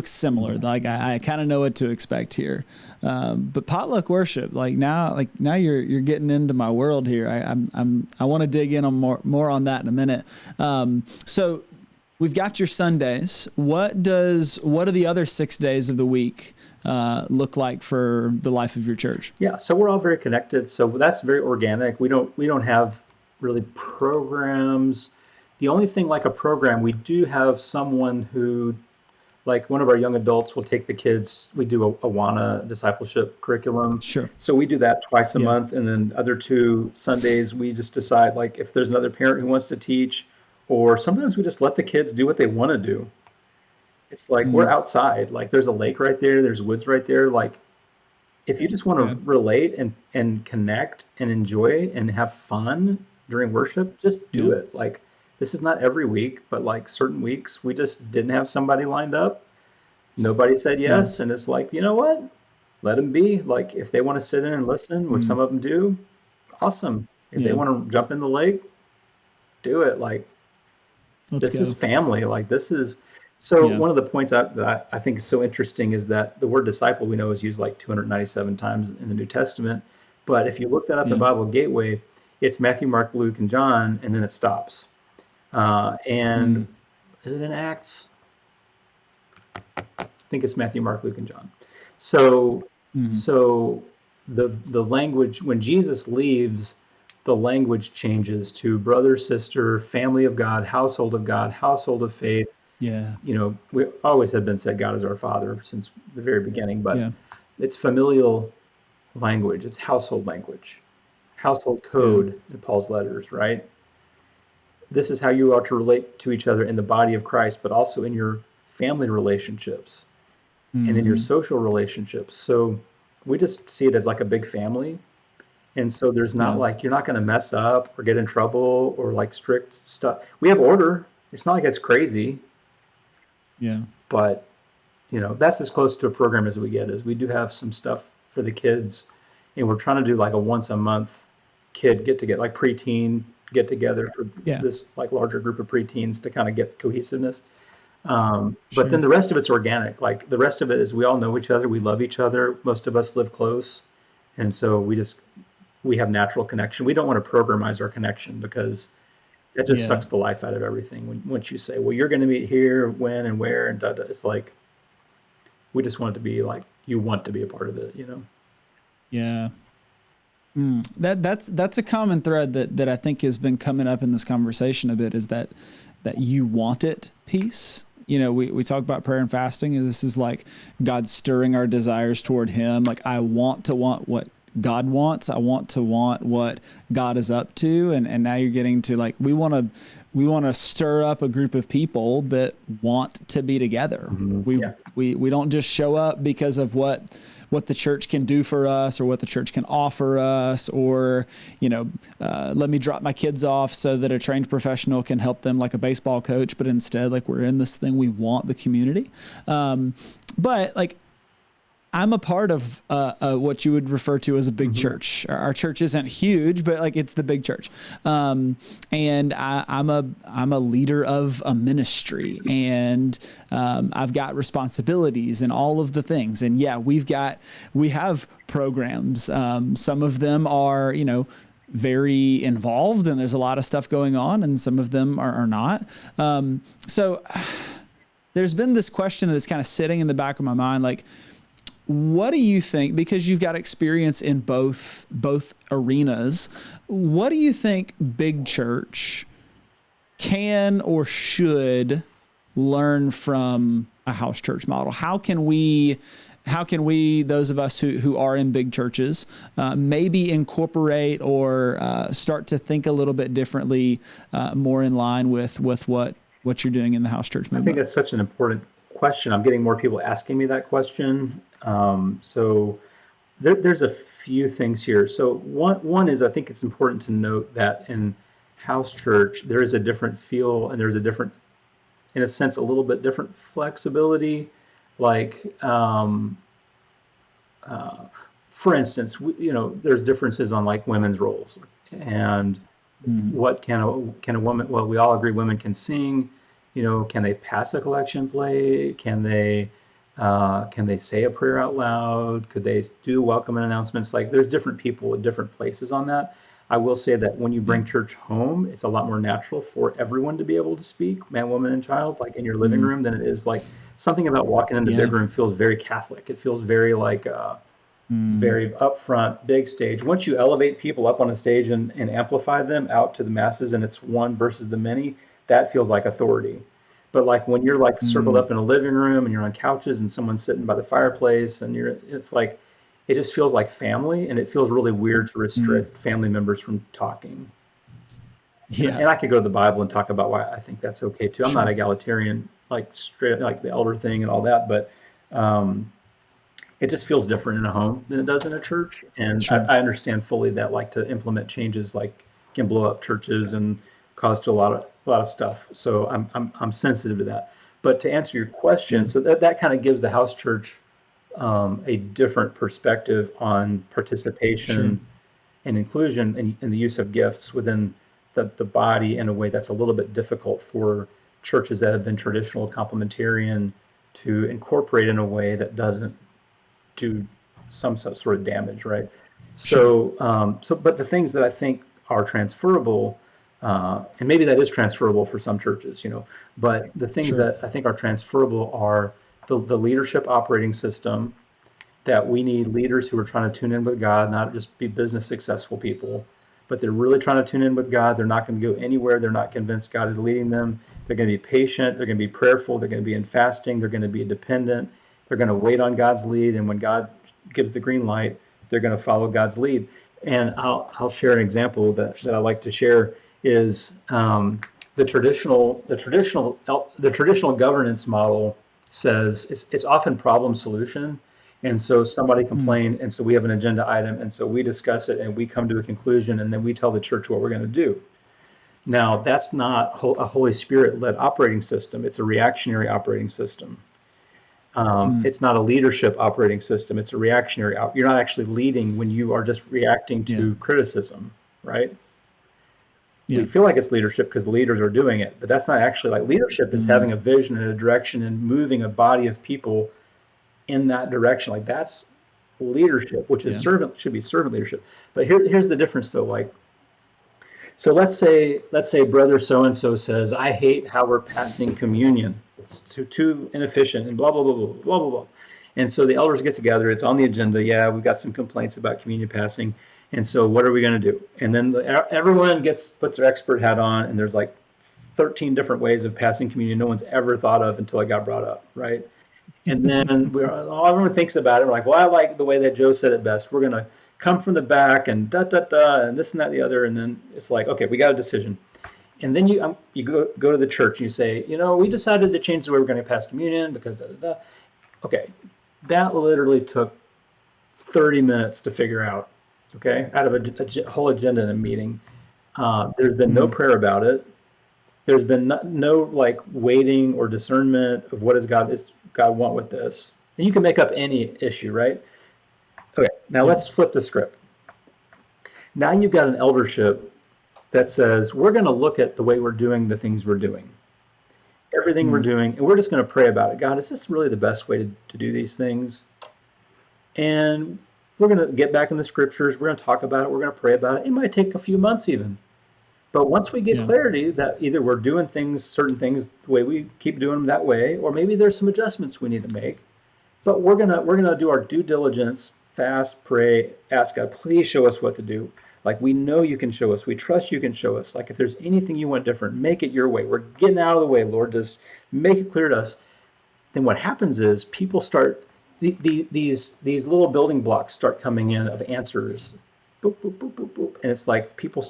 similar. Like, I kind of know what to expect here. But potluck worship, now you're getting into my world here. I want to dig in on more on that in a minute. So we've got your Sundays. What are the other 6 days of the week look like for the life of your church? Yeah, so we're all very connected. So that's very organic. We don't have really programs. The only thing like a program, we do have someone who, like one of our young adults will take the kids. We do a Awana discipleship curriculum. Sure. So we do that twice a month. And then other 2 Sundays, we just decide, like, if there's another parent who wants to teach, or sometimes we just let the kids do what they want to do. It's like we're outside. Like, there's a lake right there. There's woods right there. Like, if you just want to relate and connect and enjoy and have fun, during worship, just do Yeah. it. Like, this is not every week, but like certain weeks we just didn't have somebody lined up. Nobody said Yeah. yes. And it's like, you know what? Let them be. Like, if they want to sit in and listen, which Mm. some of them do, awesome. If they Yeah. want to jump in the lake, do it. Like, Let's this is go. family. Like, this is. So Yeah. one of the points that I think is so interesting is that the word disciple we know is used like 297 times in the New Testament. But if you look that up in Yeah. Bible Gateway, it's Matthew, Mark, Luke, and John, and then it stops. Mm. And is it in Acts? I think it's Matthew, Mark, Luke, and John. So, Mm. so the language, when Jesus leaves, the language changes to brother, sister, family of God, household of faith. Yeah. You know, we always have been said God is our Father since the very beginning, but Yeah. it's familial language, it's household language, household Yeah. code in Paul's letters, right? This is how you are to relate to each other in the body of Christ, but also in your family relationships and in your Mm-hmm. social relationships. So we just see it as like a big family. And so there's not Yeah. like, you're not going to mess up or get in trouble or like strict stuff. We have order. It's not like it's crazy, Yeah. but you know, that's as close to a program as we get. Is we do have some stuff for the kids, and we're trying to do like a once a month kid get together, like preteen get together for Yeah. this like larger group of preteens to kind of get cohesiveness. But then Sure. the rest of it's organic. Like the rest of it is we all know each other, we love each other. Most of us live close, and so we have natural connection. We don't want to programize our connection because that just Yeah. sucks the life out of everything. Once you say, well, you're going to meet here, when and where, and da, da, it's like we just want it to be like you want to be a part of it, you know? Yeah. That's a common thread that I think has been coming up in this conversation a bit, is that you want it piece. You know, we talk about prayer and fasting, and this is like God stirring our desires toward Him. Like, I want to want what God wants. I want to want what God is up to. And now you're getting to like, we want to stir up a group of people that want to be together. Yeah. We don't just show up because of what the church can do for us or what the church can offer us, or, you know, let me drop my kids off so that a trained professional can help them like a baseball coach. But instead, like, we're in this thing, we want the community. But like, I'm a part of what you would refer to as a big church. Our church isn't huge, but like, it's the big church. And I'm a leader of a ministry, and I've got responsibilities and all of the things. And yeah, we have programs. Some of them are, you know, very involved, and there's a lot of stuff going on, and some of them are not. So there's been this question that's kind of sitting in the back of my mind, like, what do you think, because you've got experience in both arenas, what do you think big church can or should learn from a house church model? How can we, those of us who are in big churches, maybe incorporate or start to think a little bit differently, more in line with what you're doing in the house church I think movement? that's such an important question. I'm getting more people asking me that question. So there's a few things here. So one is, I think it's important to note that in house church, there is a different feel, and there's a different, in a sense, a little bit different flexibility. Like, for instance, you know, there's differences on like women's roles, and what can a woman, well, we all agree women can sing, you know, can they pass a collection plate? Can they say a prayer out loud? Could they do welcome and announcements? Like, there's different people at different places on that. I will say that when you bring church home, it's a lot more natural for everyone to be able to speak, man, woman, and child, like in your living room, than it is like something about walking in the Yeah. big room feels very Catholic. It feels very like, very upfront, big stage. Once you elevate people up on a stage and amplify them out to the masses, and it's one versus the many, that feels like authority. But like when you're like circled up in a living room and you're on couches and someone's sitting by the fireplace and it's like, it just feels like family, and it feels really weird to restrict family members from talking. Yeah. And I could go to the Bible and talk about why I think that's okay too. I'm not Sure. egalitarian, like straight, like the elder thing and all that, but it just feels different in a home than it does in a church. And Sure. I understand fully that, like, to implement changes like can blow up churches and cause to a lot of stuff. So I'm sensitive to that. But to answer your question, Yeah. so that kind of gives the house church a different perspective on Sure. participation and inclusion and the use of gifts within the body in a way that's a little bit difficult for churches that have been traditional complementarian to incorporate in a way that doesn't do some sort of damage, right? Sure. But the things that I think are transferable, and maybe that is transferable for some churches, but the things Sure. that I think are transferable are the leadership operating system, that we need leaders who are trying to tune in with God, not just be business successful people, but they're really trying to tune in with God. They're not going to go anywhere. They're not convinced God is leading them. They're going to be patient. They're going to be prayerful. They're going to be in fasting. They're going to be dependent. They're going to wait on God's lead. And when God gives the green light, they're going to follow God's lead. And I'll share an example that I like to share is the traditional governance model says it's often problem solution. And so somebody complained, and so we have an agenda item, and so we discuss it, and we come to a conclusion, and then we tell the church what we're going to do. Now, that's not a Holy Spirit-led operating system. It's a reactionary operating system. It's not a leadership operating system. It's a reactionary. You're not actually leading when you are just reacting to criticism, right? We feel like it's leadership because the leaders are doing it, but that's not actually like leadership is having a vision and a direction and moving a body of people in that direction. Like that's leadership, which is should be servant leadership. But here's the difference though. Like, so let's say brother so-and-so says, I hate how we're passing communion. It's too inefficient and blah, blah, blah, blah, blah, blah, blah. And so the elders get together. It's on the agenda. Yeah, we've got some complaints about communion passing. And so what are we going to do? And then everyone puts their expert hat on, and there's like 13 different ways of passing communion no one's ever thought of until it got brought up, right? And then everyone thinks about it. We're like, well, I like the way that Joe said it best. We're going to come from the back and and this and that and the other. And then it's like, okay, we got a decision. And then you go to the church and you say, we decided to change the way we're going to pass communion because Okay, that literally took 30 minutes to figure out, okay, out of a whole agenda in a meeting. There's been no prayer about it. There's been no like waiting or discernment of what does God want with this. And you can make up any issue, right? Okay, now let's flip the script. Now you've got an eldership that says, we're going to look at the way we're doing the things we're doing, everything we're doing, and we're just going to pray about it. God, is this really the best way to do these things? And we're going to get back in the scriptures. We're going to talk about it. We're going to pray about it. It might take a few months even. But once we get clarity that either we're doing certain things the way we keep doing them that way, or maybe there's some adjustments we need to make. But we're gonna do our due diligence, fast, pray, ask God, please show us what to do. Like we know you can show us. We trust you can show us. Like if there's anything you want different, make it your way. We're getting out of the way, Lord. Just make it clear to us. Then what happens is people start these little building blocks start coming in of answers. Boop, boop, boop, boop, boop. And it's like people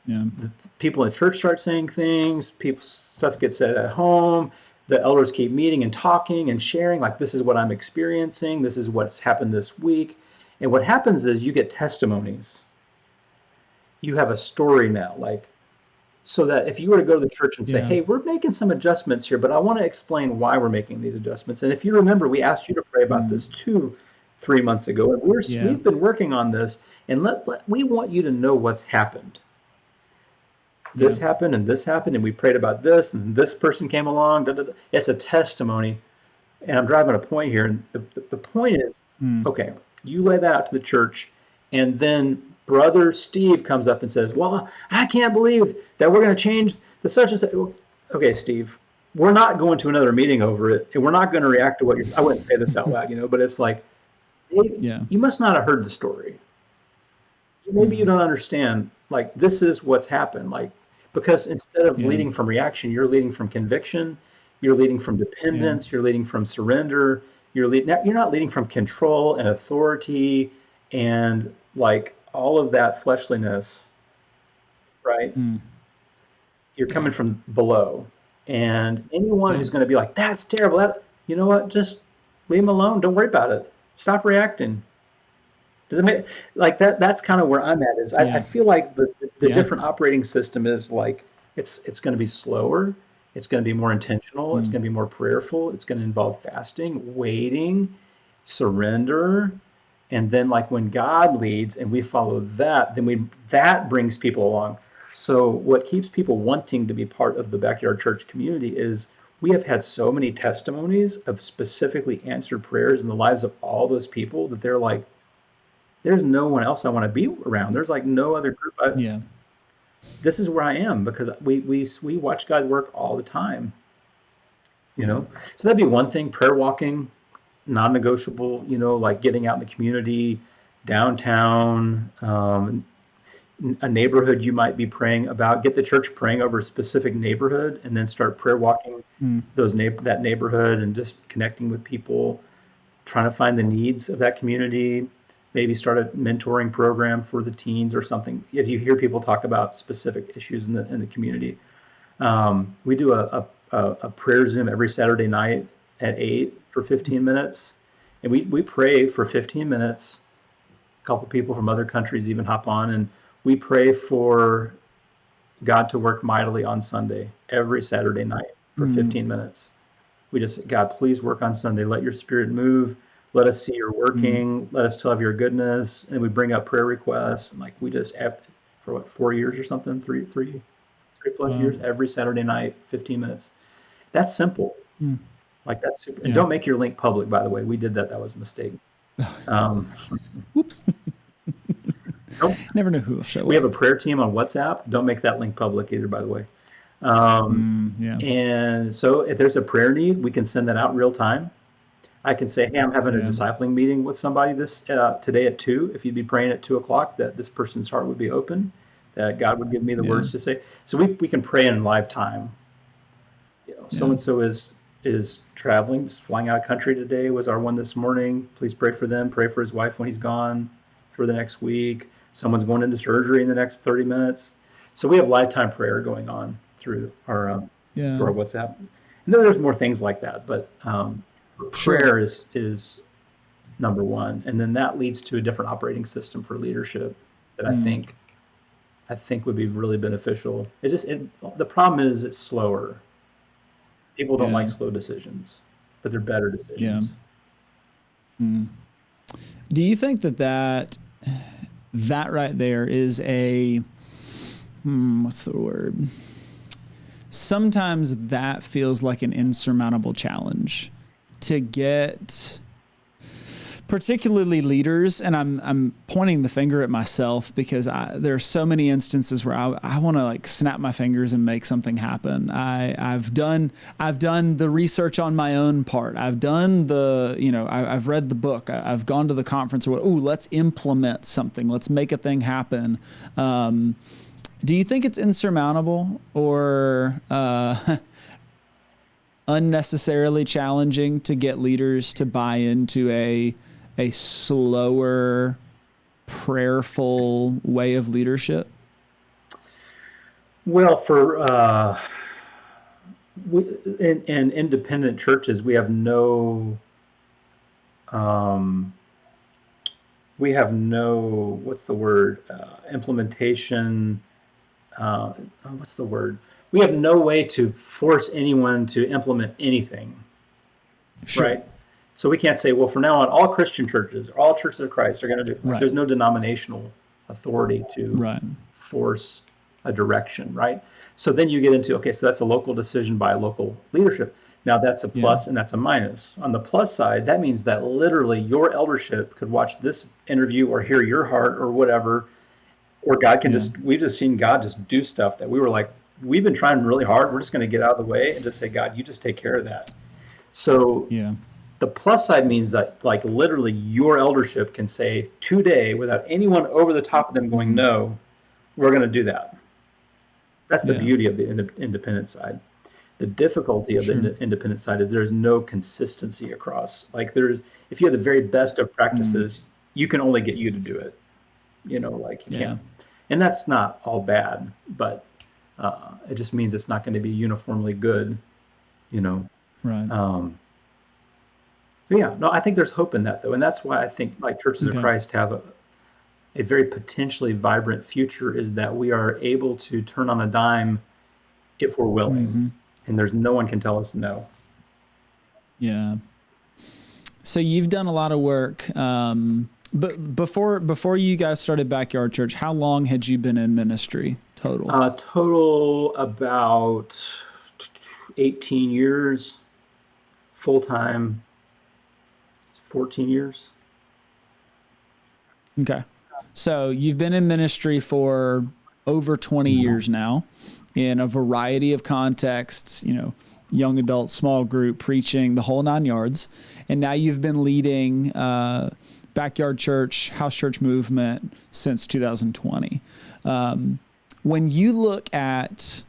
in the church start saying things, stuff gets said at home, the elders keep meeting and talking and sharing, like this is what I'm experiencing, this is what's happened this week. And what happens is you get testimonies. You have a story now, like, so that if you were to go to the church and say, hey, we're making some adjustments here, but I want to explain why we're making these adjustments. And if you remember, we asked you to pray about this 2-3 months ago, and we've been working on this, and we want you to know what's happened. This happened and this happened, and we prayed about this, and this person came along. It's a testimony. And I'm driving a point here. And the point is, okay, you lay that out to the church, and then Brother Steve comes up and says, well, I can't believe that we're going to change the such and such. Okay, Steve, we're not going to another meeting over it, and we're not going to react to what I wouldn't say this out loud, but it's like, you must not have heard the story. Maybe you don't understand, like, this is what's happened. Like, because instead of leading from reaction, you're leading from conviction, you're leading from dependence, you're leading from surrender, you're not leading from control and authority and like all of that fleshliness, right? You're coming from below. And anyone who's going to be like, that's terrible, you know what, just leave them alone, don't worry about it, stop reacting. Does it make like that? That's kind of where I'm at. Is I Yeah. feel like the Yeah. different operating system is like it's going to be slower. It's going to be more intentional. It's Mm. going to be more prayerful. It's going to involve fasting, waiting, surrender, and then like when God leads and we follow that, then we that brings people along. So what keeps people wanting to be part of the Backyard Church community is we have had so many testimonies of specifically answered prayers in the lives of all those people that they're like, there's no one else I want to be around. There's like no other group. Yeah. This is where I am because we watch God work all the time, you Yeah. know. So that'd be one thing. Prayer walking, non-negotiable. You know, like getting out in the community, downtown, a neighborhood you might be praying about. Get the church praying over a specific neighborhood, and then start prayer walking Mm. that neighborhood and just connecting with people, trying to find the needs of that community, maybe start a mentoring program for the teens or something. If you hear people talk about specific issues in the community, we do a prayer Zoom every Saturday night at 8 for 15 minutes, and we pray for 15 minutes. A couple people from other countries even hop on, and we pray for God to work mightily on Sunday every Saturday night for Mm. 15 minutes. We just, God, please work on Sunday. Let your spirit move. Let us see you're Mm. working. Let us tell of your goodness. And we bring up prayer requests. And like we just, for what, 4 years or something, three plus Wow. years, every Saturday night, 15 minutes. That's simple. Mm. Like that's super. And Yeah. don't make your link public, by the way. We did that. That was a mistake. Um, Whoops. don't, Never know who will show we have a up. prayer team on WhatsApp. Don't make that link public either, by the way. Um, Yeah. and so if there's a prayer need, we can send that out real time. I can say, hey, I'm having a Yeah. discipling meeting with somebody today at 2. If you'd be praying at 2 o'clock, that this person's heart would be open, that God would give me the Yeah. words to say. So we can pray in live time. You know, so Yeah. and so is traveling, just flying out of country today. Was our one this morning. Please pray for them. Pray for his wife when he's gone for the next week. Someone's going into surgery in the next 30 minutes. So we have lifetime prayer going on through our Yeah. WhatsApp. And then there's more things like that, but Sure. prayer is number one, and then that leads to a different operating system for leadership that I Mm. think would be really beneficial. The problem is it's slower. People don't Yeah. like slow decisions, but they're better Yeah. decisions. Mm. Do you think that right there is a what's the word? Sometimes that feels like an insurmountable challenge to get particularly leaders, and I'm pointing the finger at myself because there are so many instances where I want to like snap my fingers and make something happen. I've done the research on my own part. I've done I've read the book. I've gone to the conference or let's implement something. Let's make a thing happen. Do you think it's insurmountable or unnecessarily challenging to get leaders to buy into a slower, prayerful way of leadership? Well, in independent churches, we have no what's the word, implementation. What's the word? We have no way to force anyone to implement anything, Sure. right? So we can't say, well, from now on, all Christian churches, all churches of Christ are going to do. Right. There's no denominational authority to Right. force a direction, right? So then you get into, okay, so that's a local decision by a local leadership. Now that's a plus and that's a minus. On the plus side, that means that literally your eldership could watch this interview or hear your heart or whatever, or God can we've just seen God just do stuff that we were like, we've been trying really hard. We're just going to get out of the way and just say, God, you just take care of that. So Yeah. the plus side means that like literally your eldership can say today without anyone over the top of them going, no, we're going to do that. That's the beauty of the independent side. The difficulty of the independent side is there's no consistency across. Like if you have the very best of practices, you can only get you to do it. Like you can't. And that's not all bad, but it just means it's not going to be uniformly good, Right. Yeah, no, I think there's hope in that though. And that's why I think like churches of Christ have a very potentially vibrant future is that we are able to turn on a dime if we're willing, and there's no one can tell us no. Yeah. So you've done a lot of work. But before you guys started Backyard Church, how long had you been in ministry total? Total about 18 years, full time, 14 years. Okay. So you've been in ministry for over 20 years now in a variety of contexts, young adult, small group, preaching, the whole 9 yards. And now you've been leading Backyard Church, House Church movement since 2020. When you look at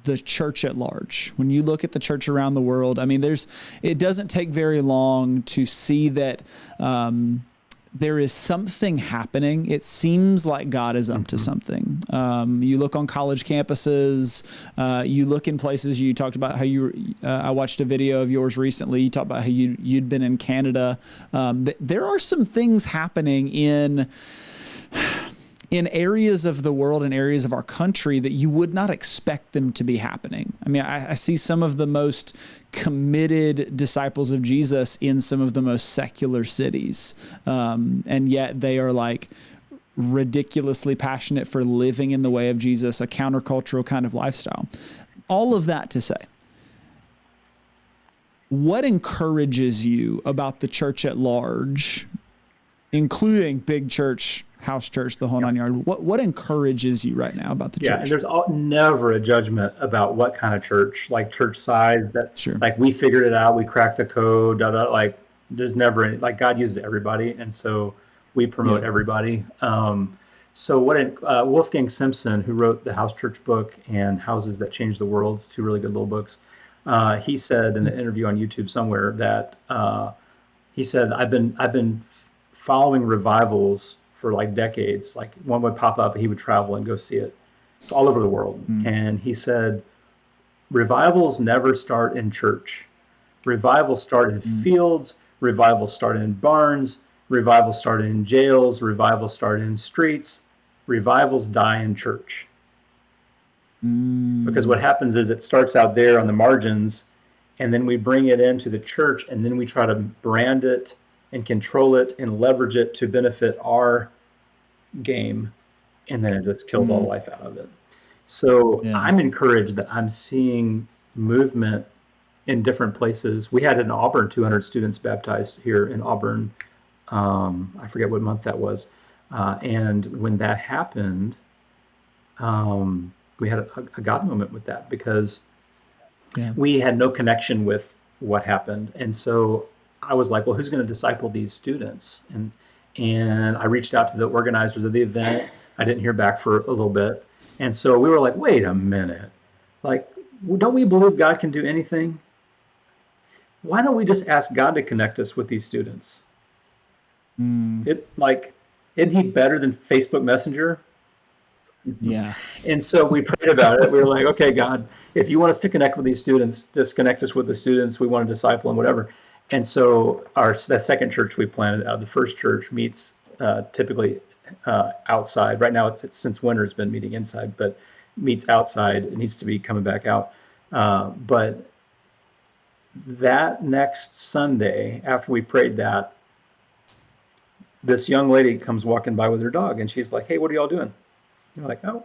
the church at large, when you look at the church around the world, I mean, it doesn't take very long to see that there is something happening. It seems like God is up to something. You look on college campuses, you look in places. You talked about how I watched a video of yours recently. You talked about how you'd been in Canada. There are some things happening in areas of the world and areas of our country that you would not expect them to be happening. I mean, I see some of the most committed disciples of Jesus in some of the most secular cities. And yet they are like ridiculously passionate for living in the way of Jesus, a countercultural kind of lifestyle. All of that to say, what encourages you about the church at large, including big church, house church, the whole 9 yards? What encourages you right now about the church? Yeah, and there's never a judgment about what kind of church, like church size, that like we figured it out, we cracked the code, like there's never any, like God uses everybody, and so we promote everybody. So Wolfgang Simpson, who wrote the House Church book and Houses That Changed the World, two really good little books, he said in an interview on YouTube somewhere that he said, I've been following revivals for like decades. Like one would pop up, he would travel and go see it. It's all over the world. And he said, revivals never start in church. Revivals start in fields. Revivals start in barns. Revivals start in jails. Revivals start in streets. Revivals die in church. Because what happens is it starts out there on the margins, and then we bring it into the church, and then we try to brand it and control it and leverage it to benefit our game, and then it just kills all the life out of it. So I'm encouraged that I'm seeing movement in different places. We had in Auburn 200 students baptized here in Auburn. I forget what month that was. And when that happened, we had a God moment with that, because we had no connection with what happened. And so I was like, well, who's going to disciple these students? And I reached out to the organizers of the event. I didn't hear back for a little bit. And so we were like, wait a minute. Like, don't we believe God can do anything? Why don't we just ask God to connect us with these students? Isn't he better than Facebook Messenger? Yeah. And so we prayed about it. We were like, okay, God, if you want us to connect with these students, just connect us with the students. We want to disciple them, whatever. And so that second church we planted, the first church meets typically outside. Right now, since winter, it's been meeting inside, but meets outside. It needs to be coming back out. But that next Sunday, after we prayed that, this young lady comes walking by with her dog, and she's like, hey, what are y'all doing? You're like, oh,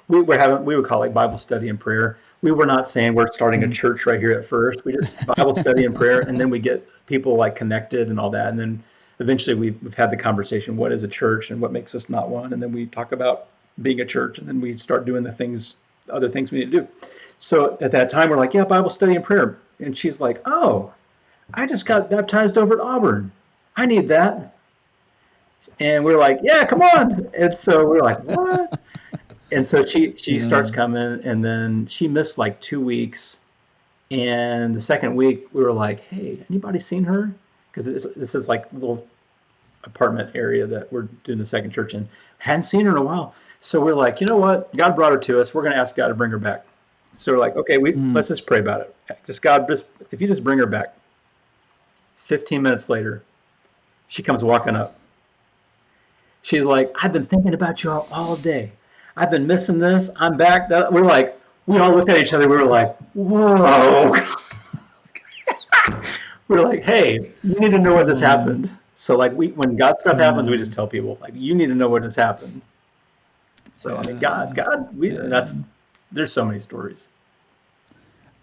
we would call it Bible study and prayer. We were not saying we're starting a church right here at first. We just Bible study and prayer, and then we get people like connected and all that. And then eventually we've had the conversation, what is a church and what makes us not one? And then we talk about being a church, and then we start doing the other things we need to do. So at that time, we're like, yeah, Bible study and prayer. And she's like, oh, I just got baptized over at Auburn. I need that. And we're like, yeah, come on. And so we're like, what? And so she starts coming, and then she missed like 2 weeks. And the second week we were like, hey, anybody seen her? Because this is like a little apartment area that we're doing the second church in. Hadn't seen her in a while. So we're like, you know what? God brought her to us. We're going to ask God to bring her back. So we're like, okay, let's just pray about it. God, if you just bring her back. 15 minutes later, she comes walking up. She's like, I've been thinking about you all day. I've been missing this. I'm back. We're like, we all looked at each other. We were like, whoa. We're like, hey, you need to know what Come this on. happened. So like when God stuff Come happens, we just on. tell people like, you need to know what has happened. So I mean, Yeah. that's there's so many stories.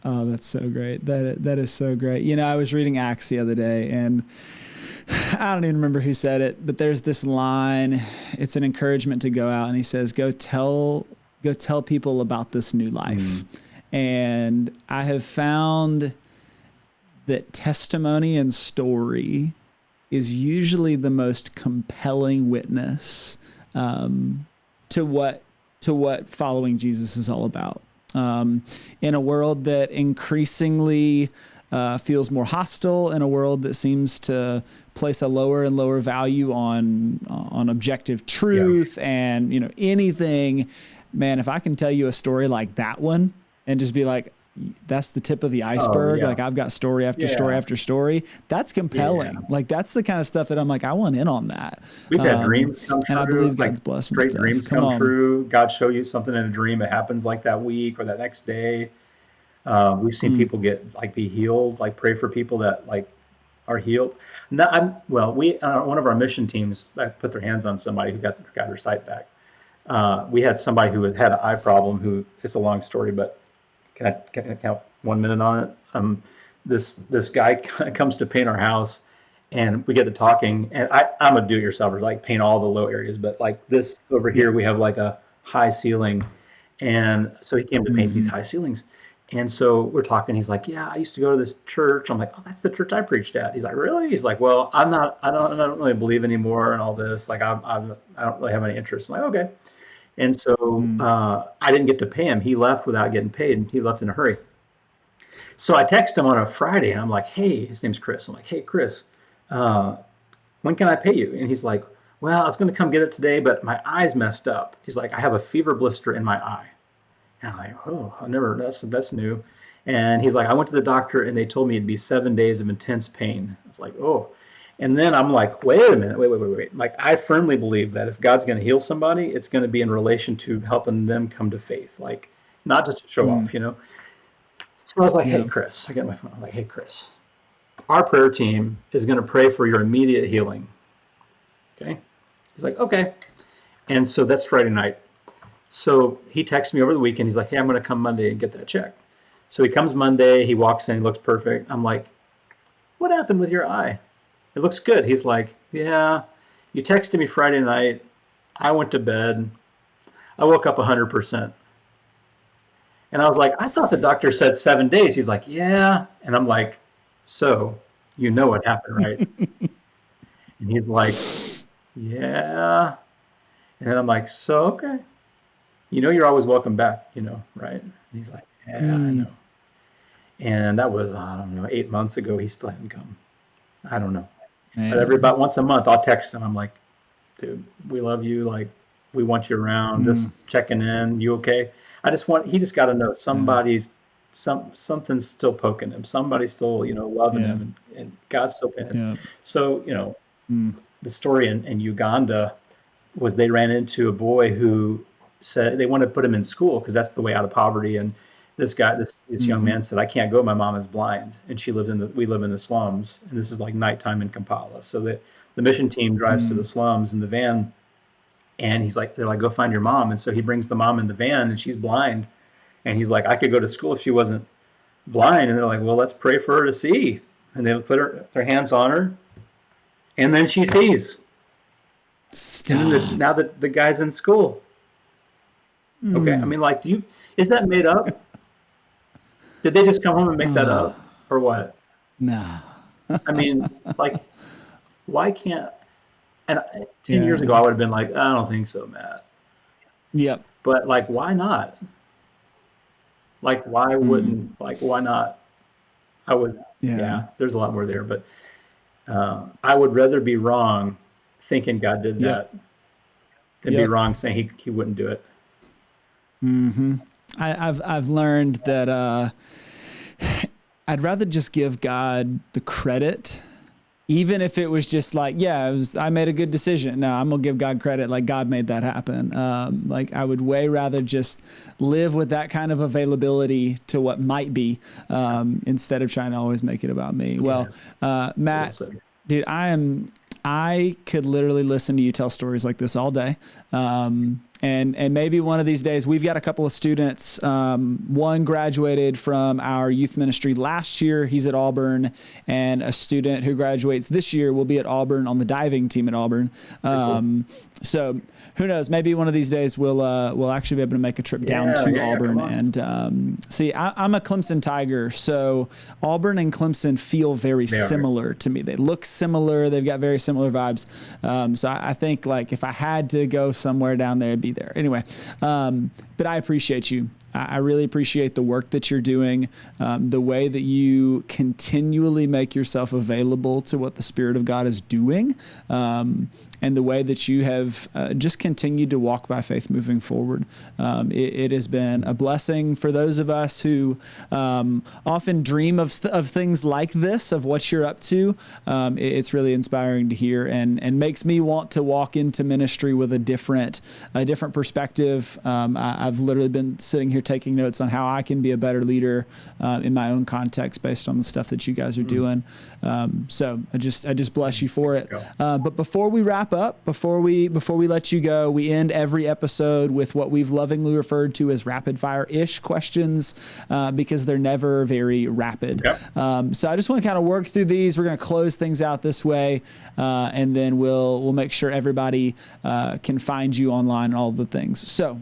Oh, that's so great. That is so great. You know, I was reading Acts the other day, and I don't even remember who said it, but there's this line. It's an encouragement to go out, and he says, go tell people about this new life." And I have found that testimony and story is usually the most compelling witness to what following Jesus is all about. In a world that increasingly feels more hostile, in a world that seems to place a lower and lower value on objective truth and anything, man, if I can tell you a story like that one and just be like, that's the tip of the Oh iceberg. yeah, Like I've got story after story yeah, after story. That's yeah. compelling. Like that's the kind of stuff that I'm like, I want in on that. We've had dreams come And I true, believe like God's blessing straight stuff. dreams Come come on. true. God show you something in a dream. It happens like that week or that next day. We've seen Mm, people be healed, like pray for people that like are healed. No, well, we one of our mission teams put their hands on somebody who got her sight back. We had somebody who had an eye problem. Who it's a long story, but can I count 1 minute on it? This guy comes to paint our house, and we get to talking. And I'm a do-it-yourselfer, like paint all the low areas, but like this over yeah. here, we have like a high ceiling, and so he came to paint these Mm-hmm. high ceilings. And so we're talking. He's like, "Yeah, I used to go to this church." I'm like, "Oh, that's the church I preached at." He's like, "Really?" He's like, "Well, I'm not. I don't really believe anymore, and all this. Like, I don't really have any interest." I'm like, "Okay." And so Mm, I didn't get to pay him. He left without getting paid. He left in a hurry. So I text him on a Friday, and I'm like, "Hey," his name's Chris. I'm like, "Hey, Chris, uh, when can I pay you?" And he's like, "Well, I was going to come get it today, but my eye's messed up." He's like, "I have a fever blister in my eye." And I'm like, "Oh, I never. That's new." And he's like, "I went to the doctor, and they told me it'd be 7 days of intense pain." It's like, "Oh." And then I'm like, wait a minute, wait. Like, I firmly believe that if God's going to heal somebody, it's going to be in relation to helping them come to faith, like not just to show mm, off. So I was like, "Hey, yeah. Chris," I get my phone. I'm like, "Hey, Chris, our prayer team is going to pray for your immediate healing." Okay. He's like, "Okay." And so that's Friday night. So he texts me over the weekend. He's like, "Hey, I'm going to come Monday and get that check." So he comes Monday. He walks in. He looks perfect. I'm like, "What happened with your eye? It looks good." He's like, "Yeah, you texted me Friday night. I went to bed. I woke up 100%." And I was like, "I thought the doctor said 7 days." He's like, "Yeah." And I'm like, "So you know what happened, right?" And he's like, "Yeah." And then I'm like, "So, okay. You're always welcome back, right?" And he's like, "Yeah, I Mm, know." And that was, I don't know, 8 months ago. He still hadn't come. I don't know. But every man. about once a month, I'll text him. I'm like, "Dude, we love you. Like, we want you around. Mm, Just checking in. You okay?" He just got to know yeah. something's still poking him. Somebody's still, loving Yeah. him, and God's still paying him. Yeah. So, Mm, the story in Uganda was they ran into a boy who said they wanted to put him in school because that's the way out of poverty. And this young mm, man said, "I can't go. My mom is blind, and we live in the slums, and this is like nighttime in Kampala." So the mission team drives to the mm. slums in the van, and they're like, "Go find your mom." And so he brings the mom in the van, and she's blind, and he's like, "I could go to school if she wasn't blind." And they're like, "Well, let's pray for her to see." And they put their hands on her, and then she sees. And then Stop. now that the guy's in school. Okay, I Mm. mean, like, is that made up? Did they just come home and make that Oh, up, or what? no. I mean, like, why can't? And 10 years ago, Yeah. I would have been like, "I don't think so, Matt." Yep. But like, why not? Like, Mm. why not? I would, Yeah. yeah. There's a lot more there, but I would rather be wrong thinking God did Yep. that than be Yep. wrong saying he wouldn't do it. Mm-hmm. I've learned that I'd rather just give God the credit even if it was just like, yeah, I made a good decision. No, I'm gonna give God credit. Like God made that happen. Like I would way rather just live with that kind of availability to what might be, instead of trying to always make it about me. Well, Matt, dude, I could literally listen to you tell stories like this all day. And maybe one of these days, we've got a couple of students. One graduated from our youth ministry last year. He's at Auburn, and a student who graduates this year will be at Auburn on the diving team at Auburn. So who knows? Maybe one of these days we'll actually be able to make a trip down to Auburn and see. I'm a Clemson Tiger, so Auburn and Clemson feel very similar to me. They look similar. They've got very similar vibes. So I think like if I had to go somewhere down there, it'd be there. Anyway, but I appreciate you. I really appreciate the work that you're doing, the way that you continually make yourself available to what the Spirit of God is doing, and the way that you have just continued to walk by faith moving forward. It has been a blessing for those of us who often dream of things like this, of what you're up to. It's really inspiring to hear, and makes me want to walk into ministry with a different perspective. I've literally been sitting here taking notes on how I can be a better leader in my own context based on the stuff that you guys are doing. So I just bless you for it. But before we wrap up, before we let you go, we end every episode with what we've lovingly referred to as rapid fire-ish questions, because they're never very rapid. So I just want to kind of work through these. We're going to close things out this way, and then we'll make sure everybody can find you online and all the things. So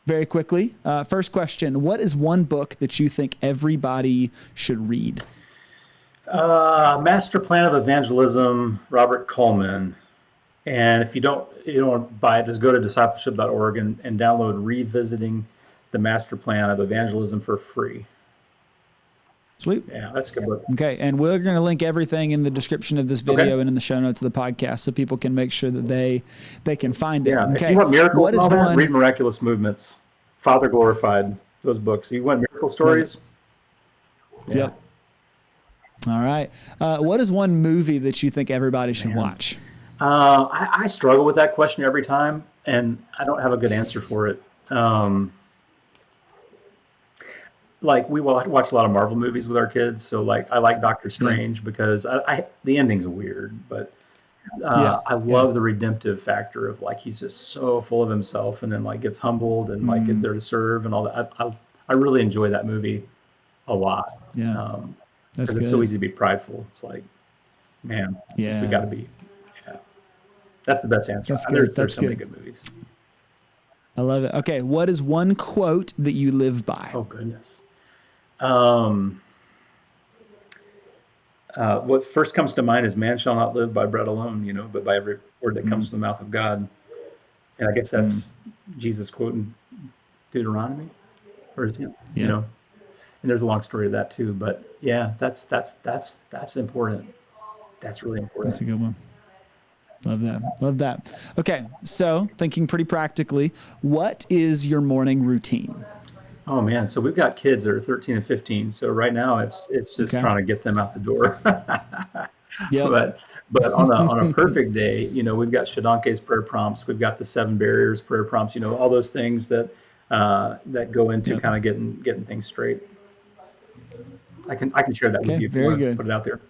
very quickly, first question, what is one book that you think everybody should read? Master Plan of Evangelism, Robert Coleman. And if you don't want to buy it, just go to discipleship.org and download Revisiting the Master Plan of Evangelism for free. Sweet. Yeah, that's a good book. Okay, and we're going to link everything in the description of this video and in the show notes of the podcast, so people can make sure that they can find it. Yeah. Okay. If you want miracles, read Miraculous Movements, Father Glorified, those books. You want miracle stories? Yep. All right. What is one movie that you think everybody should watch? I struggle with that question every time, and I don't have a good answer for it. Like we watch a lot of Marvel movies with our kids, so like I like Doctor Strange because the ending's weird, but I love the redemptive factor of like he's just so full of himself and then like gets humbled and like is there to serve and all that. I really enjoy that movie a lot. Yeah, because it's so easy to be prideful. It's like, man, we got to be. Yeah, that's the best answer. That's good. There's so many good movies. I love it. Okay, what is one quote that you live by? Oh goodness. What first comes to mind is man shall not live by bread alone, but by every word that comes from the mouth of God. And I guess that's Jesus quoting Deuteronomy, or is it, and there's a long story to that too, but yeah, that's important. That's really important. That's a good one. Love that. Okay. So thinking pretty practically, what is your morning routine? Oh man, so we've got kids that are 13 and 15. So right now it's just trying to get them out the door. But on a perfect day, we've got Shadonke's prayer prompts, we've got the 7 barriers prayer prompts, all those things that go into kind of getting things straight. I can share that with you if you want to put it out there.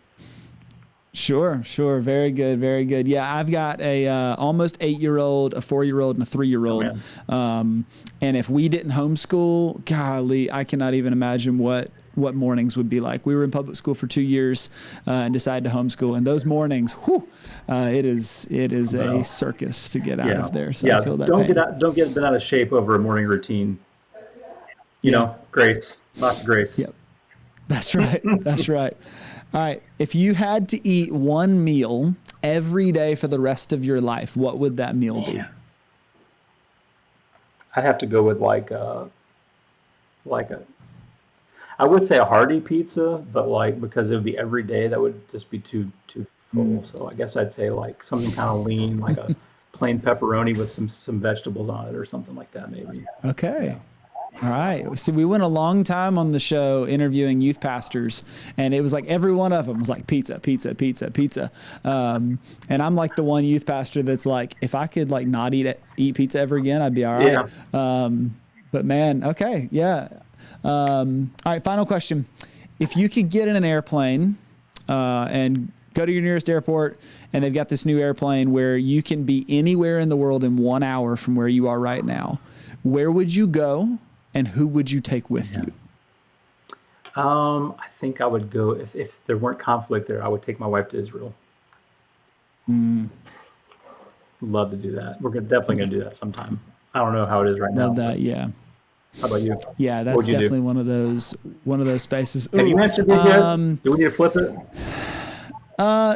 Sure. Very good. Yeah, I've got a almost 8-year-old, a 4-year-old, and a 3-year-old. And if we didn't homeschool, golly, I cannot even imagine what mornings would be like. We were in public school for 2 years and decided to homeschool. And those mornings, it is a circus to get out of there. So I feel that don't get bent out of shape over a morning routine. Grace, lots of grace. Yep, that's right. That's right. All right. If you had to eat one meal every day for the rest of your life, what would that meal be? I'd have to go with I would say a hearty pizza, but because it would be every day, that would just be too full. So I guess I'd say like something kind of lean, like a plain pepperoni with some vegetables on it or something like that, maybe. Okay. All right. See, we went a long time on the show interviewing youth pastors, and it was like every one of them was like pizza, pizza, pizza, pizza. And I'm like the one youth pastor that's like, if I could like not eat pizza ever again, I'd be all right. Yeah. But man, okay, yeah. All right, final question. If you could get in an airplane and go to your nearest airport, and they've got this new airplane where you can be anywhere in the world in 1 hour from where you are right now, where would you go? And who would you take with you? I think I would go, if there weren't conflict there, I would take my wife to Israel. Love to do that. We're definitely going to do that sometime. I don't know how it is right now. Love that, yeah. How about you? Yeah, that's definitely one of those spaces. Have you answered this yet? Do we need to flip it?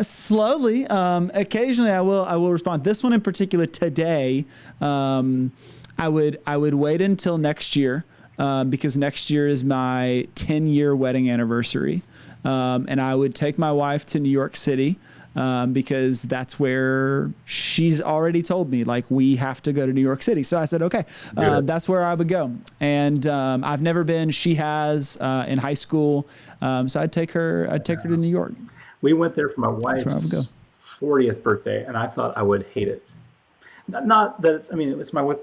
Slowly. Occasionally I will respond. This one in particular today, I would wait until next year, because next year is my 10-year wedding anniversary. And I would take my wife to New York City, because that's where she's already told me, like, we have to go to New York City. So I said, okay, that's where I would go. And I've never been. She has in high school. So I'd take her to New York. We went there for my wife's 40th birthday, and I thought I would hate it. Not that I mean, it's my wife.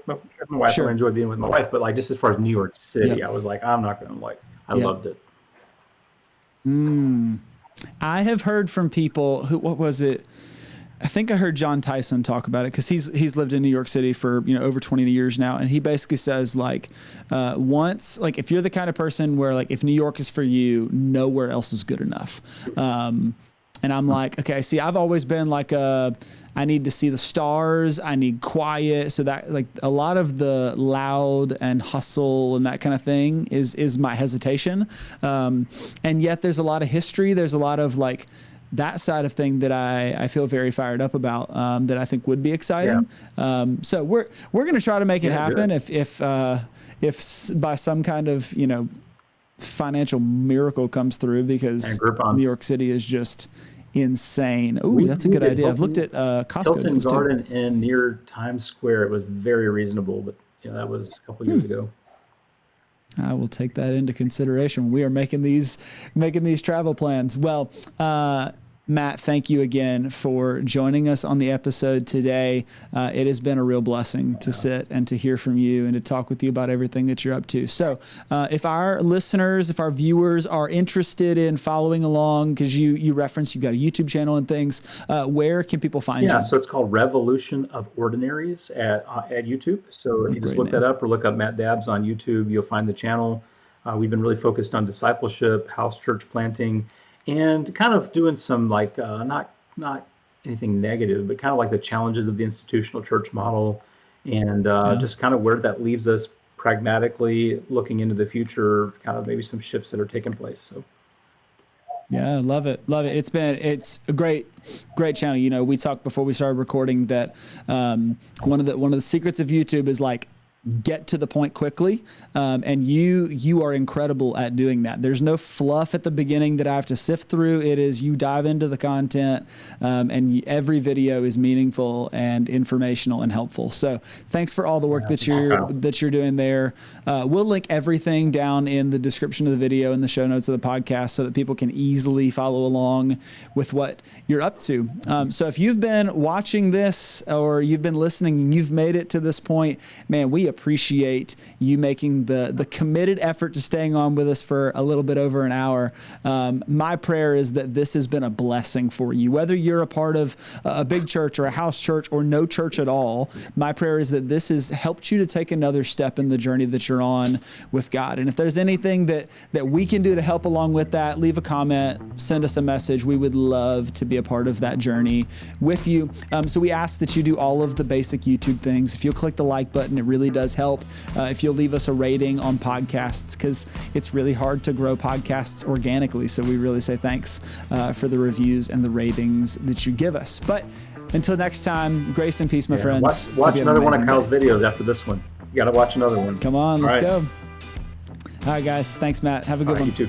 Sure. I enjoy being with my wife, but like just as far as New York City, I was like, I'm not going to like. I loved it. I have heard from people who, what was it? I think I heard John Tyson talk about it, because he's lived in New York City for over 20 years now, and he basically says like once, like, if you're the kind of person where like if New York is for you, nowhere else is good enough. And I'm like, okay, see, I've always been like I need to see the stars. I need quiet. So that, like, a lot of the loud and hustle and that kind of thing is my hesitation. And yet there's a lot of history. There's a lot of like that side of thing that I feel very fired up about, that I think would be exciting. Yeah. So we're going to try to make it happen. If by some kind of, financial miracle comes through, because New York City is just insane. Oh, that's a good idea. I've looked at Costco. Hilton Garden Inn near Times Square. It was very reasonable, but that was a couple years ago. I will take that into consideration. We are making these travel plans. Well, Matt, thank you again for joining us on the episode today. It has been a real blessing to sit and to hear from you and to talk with you about everything that you're up to. So if our listeners, if our viewers are interested in following along, because you referenced you've got a YouTube channel and things, where can people find you? Yeah, so it's called Revolution of Ordinaries at YouTube. So if you just look that up, or look up Matt Dabbs on YouTube, you'll find the channel. We've been really focused on discipleship, house church planting, and kind of doing some like not anything negative, but kind of like the challenges of the institutional church model, and just kind of where that leaves us pragmatically looking into the future, kind of maybe some shifts that are taking place. So yeah, love it. It's a great channel. We talked before we started recording that one of the secrets of YouTube is like, get to the point quickly. And you are incredible at doing that. There's no fluff at the beginning that I have to sift through. It is, you dive into the content, and every video is meaningful and informational and helpful. So thanks for all the work that you're doing there. We'll link everything down in the description of the video and the show notes of the podcast, so that people can easily follow along with what you're up to. So if you've been watching this, or you've been listening and you've made it to this point, man, we appreciate you making the committed effort to staying on with us for a little bit over an hour. My prayer is that this has been a blessing for you, whether you're a part of a big church or a house church or no church at all. My prayer is that this has helped you to take another step in the journey that you're on with God. And if there's anything that we can do to help along with that, leave a comment, send us a message. We would love to be a part of that journey with you. So we ask that you do all of the basic YouTube things. If you'll click the like button, it really does help. If you'll leave us a rating on podcasts, because it's really hard to grow podcasts organically. So we really say thanks for the reviews and the ratings that you give us. But until next time, grace and peace, my friends. Watch another one of Kyle's videos after this one. You got to watch another one. Come on, let's go. All right, guys. Thanks, Matt. Have a good one. You too.